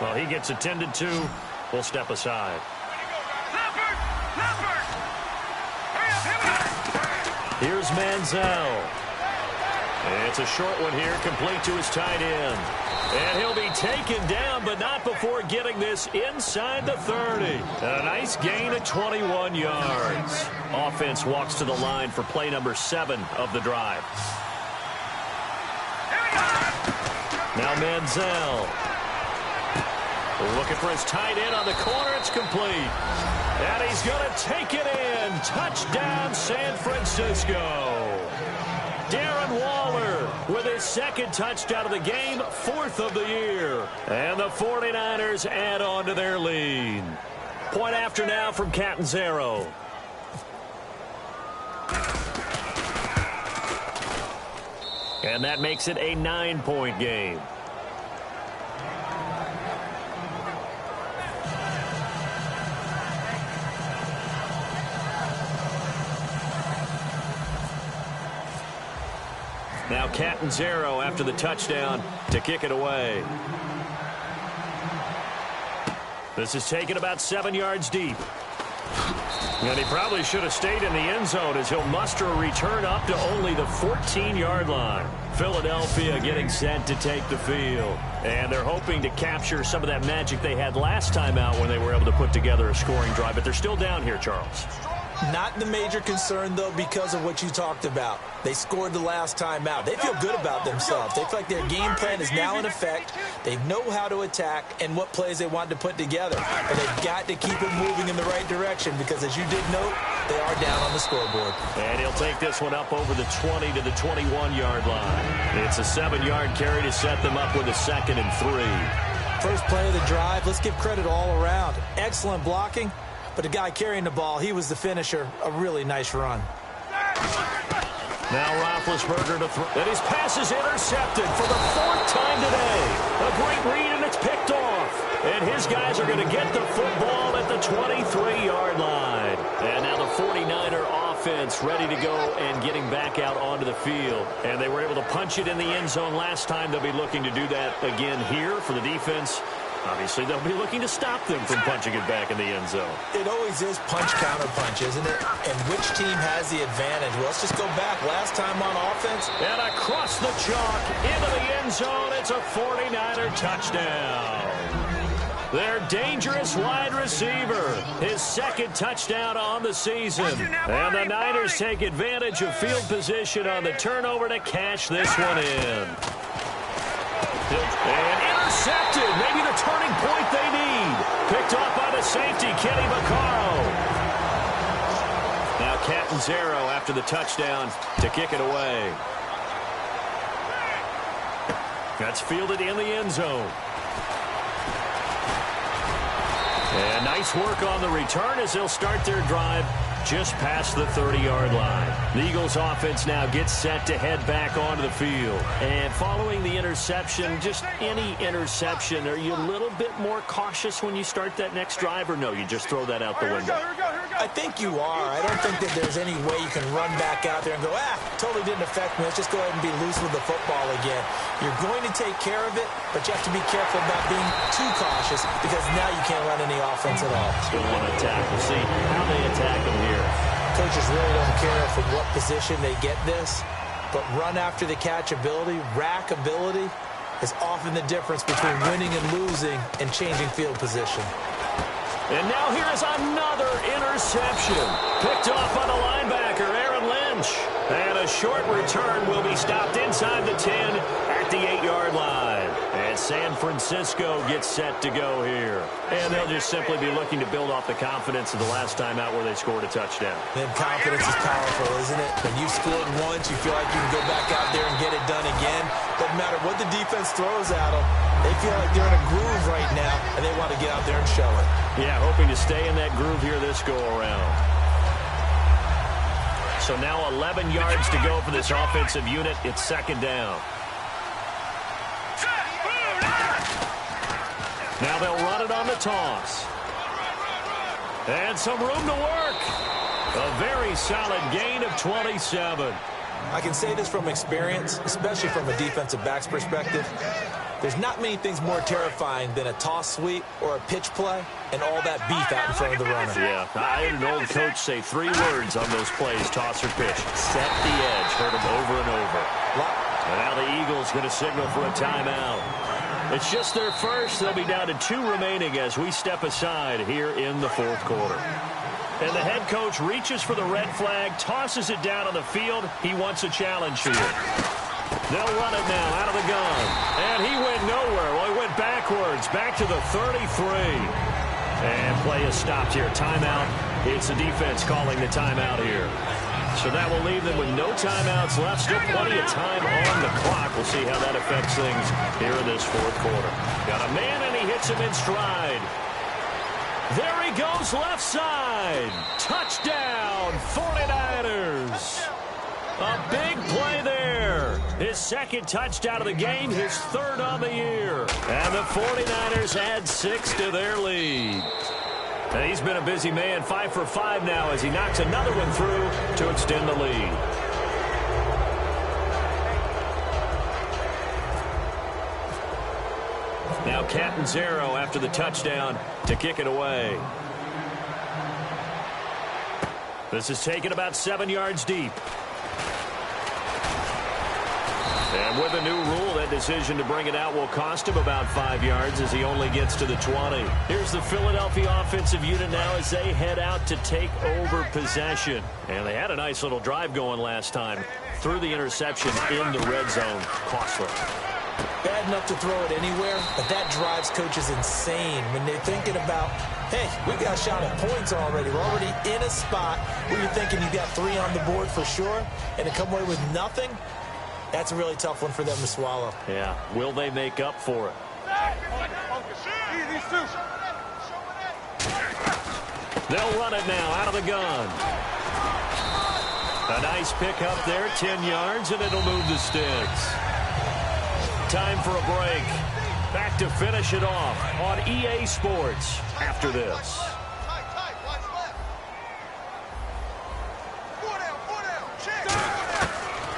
Well, he gets attended to. We'll step aside. Here's Manziel. It's a short one here, complete to his tight end. And he'll be taken down, but not before getting this inside the 30. And a nice gain of 21 yards. Offense walks to the line for play number 7 of the drive. Now Manziel. Looking for his tight end on the corner. It's complete. And he's going to take it in. Touchdown, San Francisco. Darren Waller with his 2nd touchdown of the game, 4th of the year. And the 49ers add on to their lead. Point after now from Catanzaro. And that makes it a 9-point game. Now Catanzaro after the touchdown to kick it away. This is taken about 7 yards deep. And he probably should have stayed in the end zone as he'll muster a return up to only the 14-yard line. Philadelphia getting set to take the field. And they're hoping to capture some of that magic they had last time out when they were able to put together a scoring drive. But they're still down here, Charles. Not the major concern, though, because of what you talked about. They scored the last time out. They feel good about themselves. They feel like their game plan is now in effect. They know how to attack and what plays they want to put together. But they've got to keep it moving in the right direction because, as you did note, they are down on the scoreboard. And he'll take this one up over the 20 to the 21-yard line. It's a 7-yard carry to set them up with a 2nd and 3. First play of the drive, let's give credit all around. Excellent blocking. But the guy carrying the ball, he was the finisher. A really nice run. Now Roethlisberger to throw. And his pass is intercepted for the 4th time today. A great read, and it's picked off. And his guys are going to get the football at the 23-yard line. And now the 49er offense ready to go and getting back out onto the field. And they were able to punch it in the end zone last time. They'll be looking to do that again here for the defense. Obviously, they'll be looking to stop them from punching it back in the end zone. It always is punch-counter-punch, isn't it? And which team has the advantage? Well, let's just go back. Last time on offense. And across the chalk into the end zone. It's a 49er touchdown. Their dangerous wide receiver. His 2nd touchdown on the season. And the Niners take advantage of field position on the turnover to cash this one in. And intercepted. Maybe the turning point they need. Picked off by the safety, Kenny Vaccaro. Now Catanzaro after the touchdown to kick it away. That's fielded in the end zone. And nice work on the return as they'll start their drive just past the 30-yard line. The Eagles offense now gets set to head back onto the field. And following the interception, just any interception, are you a little bit more cautious when you start that next drive, or no, you just throw that out the window? I think you are. I don't think that there's any way you can run back out there and go, totally didn't affect me. Let's just go ahead and be loose with the football again. You're going to take care of it, but you have to be careful about being too cautious because now you can't run any offense at all. Still want to attack. We'll see how they attack them here. Coaches really don't care from what position they get this, but run after the catch ability, rack ability is often the difference between winning and losing and changing field position. And now here is another interception. Picked off by the linebacker, Aaron Lynch. And a short return will be stopped inside the 10 at the 8-yard line. And San Francisco gets set to go here. And they'll just simply be looking to build off the confidence of the last time out where they scored a touchdown. And confidence is powerful, isn't it? When you've scored once, you feel like you can go back out there and get it done again. Doesn't matter what the defense throws at them. They feel like they're in a groove right now, and they want to get out there and show it. Yeah, hoping to stay in that groove here this go-around. So now 11 yards to go for this offensive unit. It's 2nd down. Now they'll run it on the toss. And some room to work. A very solid gain of 27. I can say this from experience, especially from a defensive back's perspective. There's not many things more terrifying than a toss sweep or a pitch play and all that beef out in front of the runner. Yeah, I had an old coach say 3 words on those plays, toss or pitch. Set the edge. Heard them over and over. And now the Eagles going to signal for a timeout. It's just their first. They'll be down to 2 remaining as we step aside here in the 4th quarter. And the head coach reaches for the red flag, tosses it down on the field. He wants a challenge here. They'll run it now out of the gun. And he went nowhere. Well, he went backwards, back to the 33. And play is stopped here. Timeout. It's the defense calling the timeout here. So that will leave them with no timeouts left. Still plenty of time on the clock. We'll see how that affects things here in this 4th quarter. Got a man, and he hits him in stride. There he goes left side. Touchdown, 49ers. A big play there. His 2nd touchdown of the game, his 3rd on the year. And the 49ers add 6 to their lead. And he's been a busy man, 5 for 5 now as he knocks another one through to extend the lead. Now Catanzaro after the touchdown to kick it away. This is taken about 7 yards deep. And with a new rule, that decision to bring it out will cost him about 5 yards as he only gets to the 20. Here's the Philadelphia offensive unit now as they head out to take over possession. And they had a nice little drive going last time. Threw the interception in the red zone. Costly. Bad enough to throw it anywhere, but that drives coaches insane when they're thinking about, hey, we got a shot at points already. We're already in a spot where you're thinking you got 3 on the board for sure, and to come away with nothing, that's a really tough one for them to swallow. Yeah. Will they make up for it? They'll run it now out of the gun. A nice pick up there, 10 yards, and it'll move the sticks. Time for a break. Back to finish it off on EA Sports after this.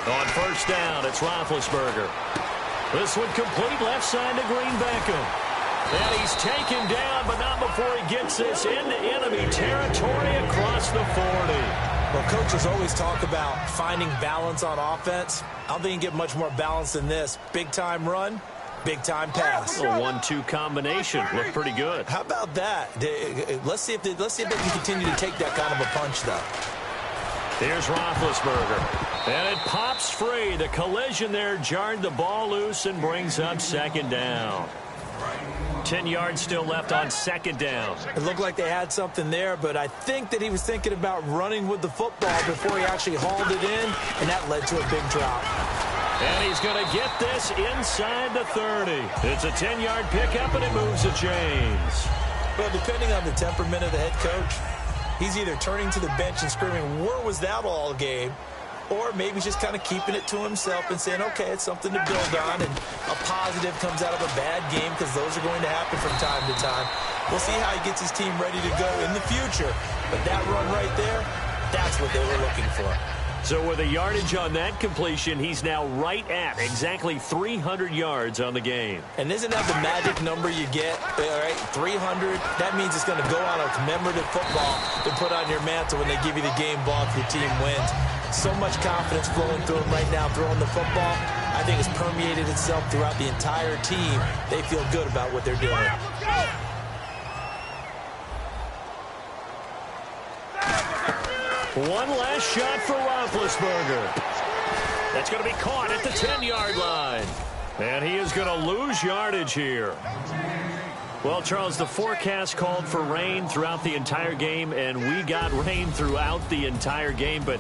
On first down, it's Roethlisberger. This one complete left side to Green Beckham. And he's taken down, but not before he gets this into enemy territory across the 40. Well, coaches always talk about finding balance on offense. I don't think you can get much more balance than this. Big-time run, big-time pass. A 1-2 combination. Looked pretty good. How about that? Let's see if they can continue to take that kind of a punch, though. Here's Roethlisberger. And it pops free. The collision there jarred the ball loose and brings up second down. 10 yards still left on second down. It looked like they had something there, but I think that he was thinking about running with the football before he actually hauled it in, and that led to a big drop. And he's going to get this inside the 30. It's a 10-yard pickup, and it moves the chains. Well, depending on the temperament of the head coach, he's either turning to the bench and screaming, where was that all game? Or maybe he's just kind of keeping it to himself and saying, okay, it's something to build on, and a positive comes out of a bad game because those are going to happen from time to time. We'll see how he gets his team ready to go in the future. But that run right there, that's what they were looking for. So with a yardage on that completion, he's now right at exactly 300 yards on the game. And isn't that the magic number you get? All right, 300. That means it's going to go on a commemorative football to put on your mantle when they give you the game ball if your team wins. So much confidence flowing through him right now throwing the football. I think it's permeated itself throughout the entire team. They feel good about what they're doing. One last shot for Roethlisberger. That's going to be caught at the 10-yard line. And he is going to lose yardage here. Well, Charles, the forecast called for rain throughout the entire game, and we got rain throughout the entire game. But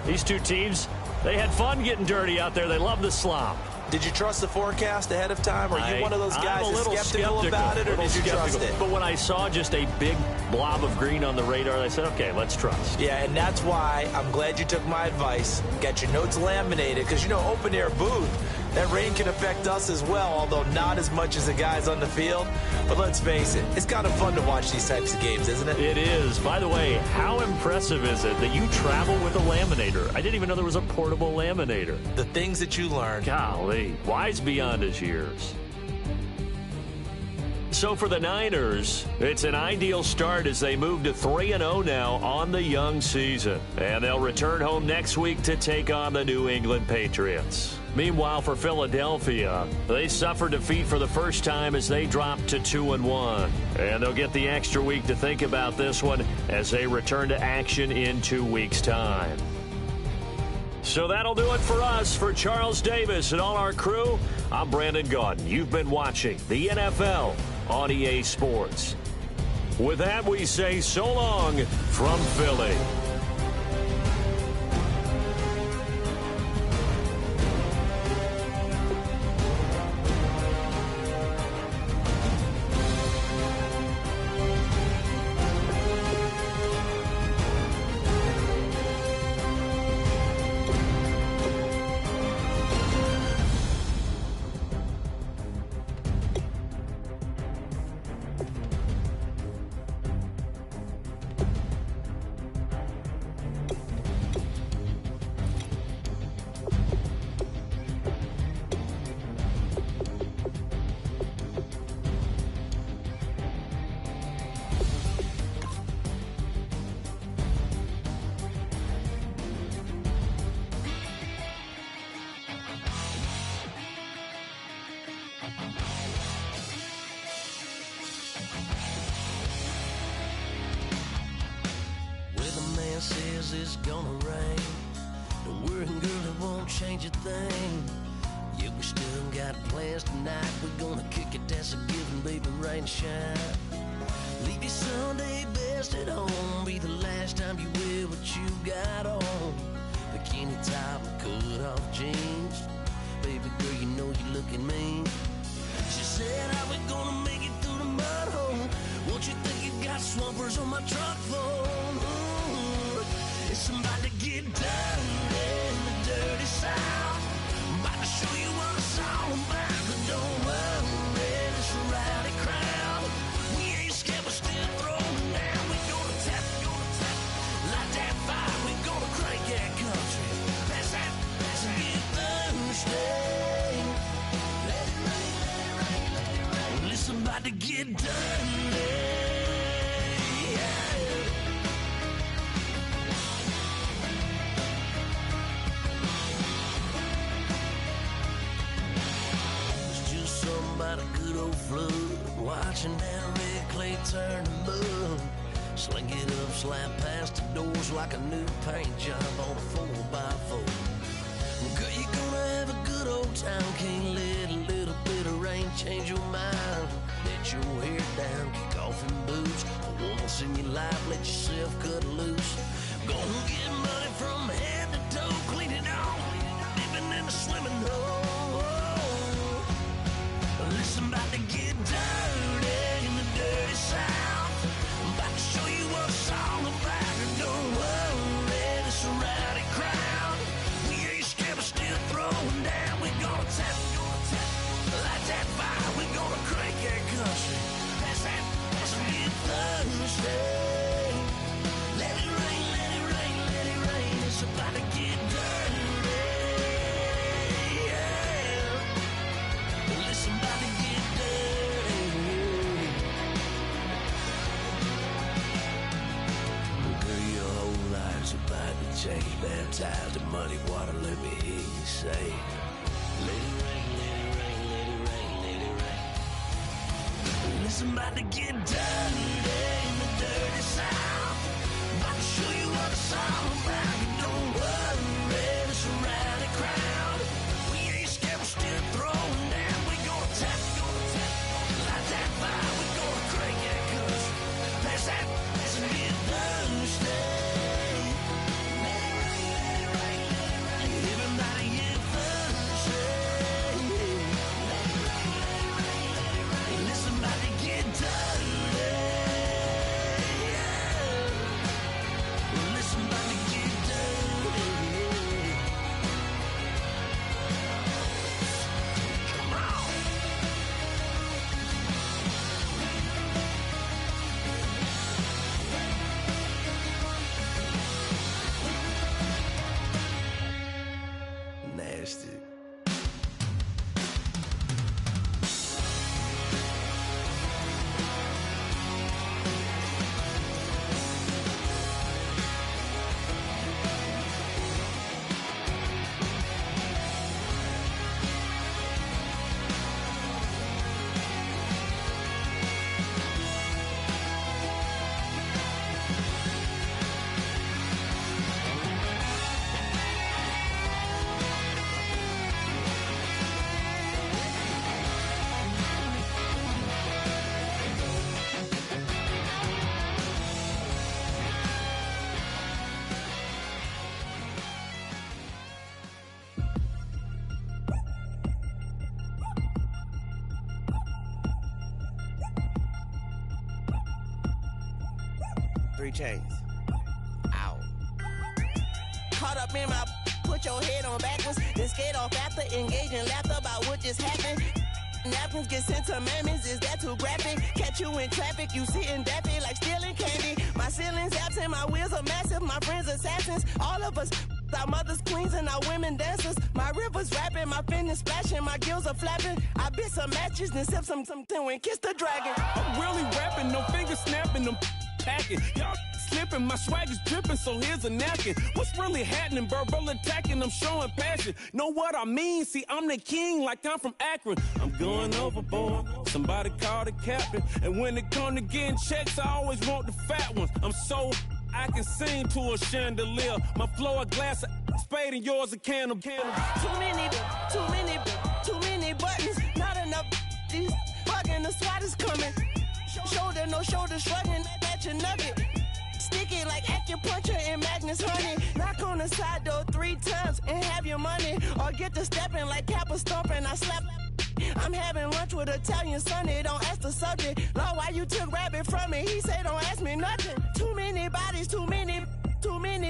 these two teams, they had fun getting dirty out there. They love the slop. Did you trust the forecast ahead of time? Are you one of those guys that's skeptical about it, or did you trust it? But when I saw just a big blob of green on the radar, I said, okay, let's trust. Yeah, and that's why I'm glad you took my advice. Got your notes laminated, because, you know, open-air booth, that rain can affect us as well, although not as much as the guys on the field. But let's face it, it's kind of fun to watch these types of games, isn't it? It is. By the way, how impressive is it that you travel with a laminator? I didn't even know there was a portable laminator. The things that you learn. Golly, wise beyond his years. So for the Niners, it's an ideal start as they move to 3-0 now on the young season. And they'll return home next week to take on the New England Patriots. Meanwhile, for Philadelphia, they suffered defeat for the first time as they dropped to 2-1. And they'll get the extra week to think about this one as they return to action in 2 weeks' time. So that'll do it for us. For Charles Davis and all our crew, I'm Brandon Gaudin. You've been watching the NFL on EA Sports. With that, we say so long from Philly. Weatherman says it's gonna rain. Don't worry, girl, it won't change a thing. Yeah, we still got plans tonight. We're gonna kick it, that's a given, baby, rain, shine. Leave your Sunday best at home. Be the last time you wear what you got on. Bikini top and cut off jeans. Baby girl, you know you looking mean. She said, how we gonna make it through the mud hole? Won't you think you got swampers on my truck phone? Ooh, it's about to get dirty in the dirty South. I'm about to show you what it's all about. But don't worry, it's a rowdy crowd. We ain't scared, we're still throwing down. We gonna tap, light that fire. We gonna crank that country. Pass that, get Thursday. Let it rain, let it rain, let it rain. Well, it's about to get dirty. About a good old flood, watching that red clay turn to mud. Sling it up, slap past the doors like a new paint job on a 4x4. Girl, you gonna have a good old time. Can't let a little bit of rain change your mind. Let your hair down, kick off in boots. For once in your life, let yourself cut loose. Gonna get money from head to toe, clean it off, living in a swimming hole. Listen, about to get dirty in the dirty South. I'm about to show you what it's all about. And don't worry, it's a rowdy crowd. We ain't scared, we're still throwing down. We gonna tap, light that fire. We gonna crank that country. Pass that, get Thursday. Let it rain, let it rain, let it rain. It's about to get dirty. Listen, about to get dirty. Girl, your whole life's about to change. Baptized in muddy water, let me hear you say, let it rain, let it rain, let it rain, let it rain. Listen, about to get dirty in the dirty South. About to show you what it's all about. Don't worry, it's a rowdy crowd. We ain't scared, we're still throwing down. Tap, light that fire, we gonna crank that country. Pass that, get Thursday. Let it rain, let it rain, let it rain. Everybody get Thursday. Let it rain, let it rain, let it rain. Listen, about to get dirty. Listen, about to get dirty. Come on. Nasty. Chains. Ow. Caught up in my, put your head on backwards, then skate off after, engage in laughter about what just happened. Napkins get sent to mammies, is that too graphic? Catch you in traffic, you sitting daffy like stealing candy. My ceiling's absent, my wheels are massive, my friends assassins. All of us, our mothers queens and our women dancers. My rivers rapping, my finish splashing, my gills are flapping. I bit some matches, then sip something and kiss the dragon. I'm really rapping, no finger snapping, them packing. Y'all flipping, my swag is dripping, so here's a napkin. What's really happening? Verbal attacking, I'm showing passion. Know what I mean? See, I'm the king like I'm from Akron. I'm going overboard, somebody call the captain. And when it come to getting checks, I always want the fat ones. I'm so I can sing to a chandelier. My flow a glass of spade and yours a can of. Too many buttons, not enough. These bugging, the SWAT is coming. Shoulder, no shoulder, shrugging at your nugget. Sticky like acupuncture and Magnus honey. Knock on the side door 3 times and have your money. Or get to stepping like Kappa stomping. I slap. I'm having lunch with Italian Sonny. Don't ask the subject. Lord, why you took rabbit from me? He said don't ask me nothing. Too many bodies, too many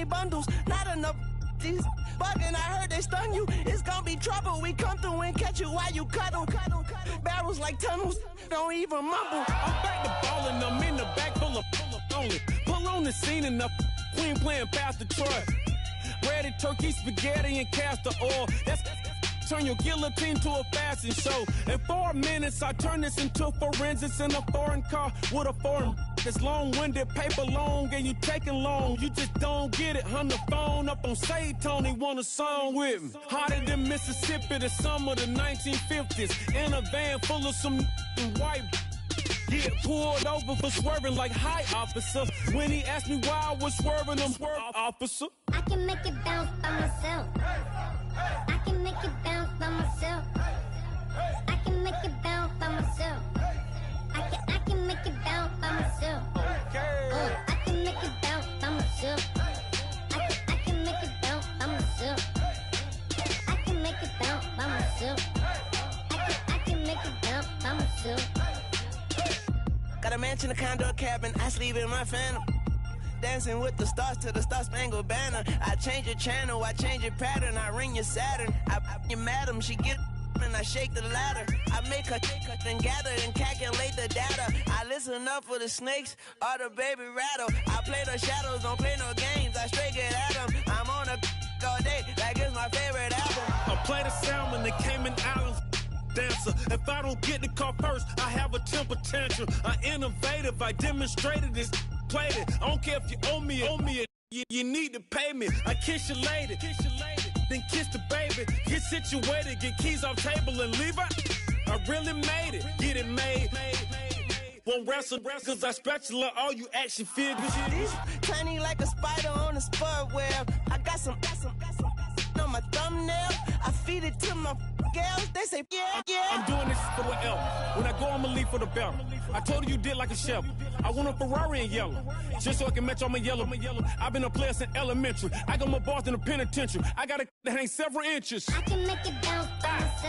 bundles. Not enough. These bugging, I heard they stung you. It's gonna be trouble. We come through and catch you while you cuddle. Barrels like tunnels. Don't even mumble. I'm back to ballin'. I'm in the back full of only. Pull on the scene and the queen playing Pastor Troy. Ready turkey, spaghetti, and castor oil. That's turn your guillotine to a fashion show. In 4 minutes, I turn this into forensics in a foreign car with a foreign. It's long-winded, paper long, and you taking long. You just don't get it. On the phone up on Say Tony, want a song with me. Hotter than Mississippi, the summer of the 1950s. In a van full of some white. Get pulled over for swerving like hi, officer. When he asked me why I was swerving, I'm officer. I can make it bounce by myself. I can make it bounce by myself. I can make it bounce by myself. I can make it bounce by myself. I can make it bounce by myself. I can make it bounce by myself. I can make it bounce by myself. I can make it bounce by myself. Got a mansion, a condo, a cabin. I sleep in my phantom. Dancing with the stars to the Star-Spangled Banner. I change your channel, I change your pattern. I ring your Saturn. I your madam, she get and I shake the ladder. I make her then gather and calculate the data. I listen up for the snakes or the baby rattle. I play the shadows, don't play no games. I straight get at them. I'm on a all day like it's my favorite album. I play the salmon, the Cayman Islands dancer. If I don't get the car first, I have a temper tantrum. I innovative, I demonstrated this, played it. I don't care if you owe me it. You need to pay me. I kiss your lady, then kiss the baby. Get situated, get keys off table and leave her. I really made it, get it made. Won't wrestle, cause I spatula all you action figures. Tiny like a spider on a spud web. I got some on my thumbnail. I feed it to my girls. They say, yeah. I'm doing this for the L. When I go, I'ma leave for the belt. I told you did like a shovel. I want a Ferrari in yellow, just so I can match all my yellow. I've been a player since elementary. I got more bars than a penitentiary. I got a that hang several inches. I can make it bounce by myself.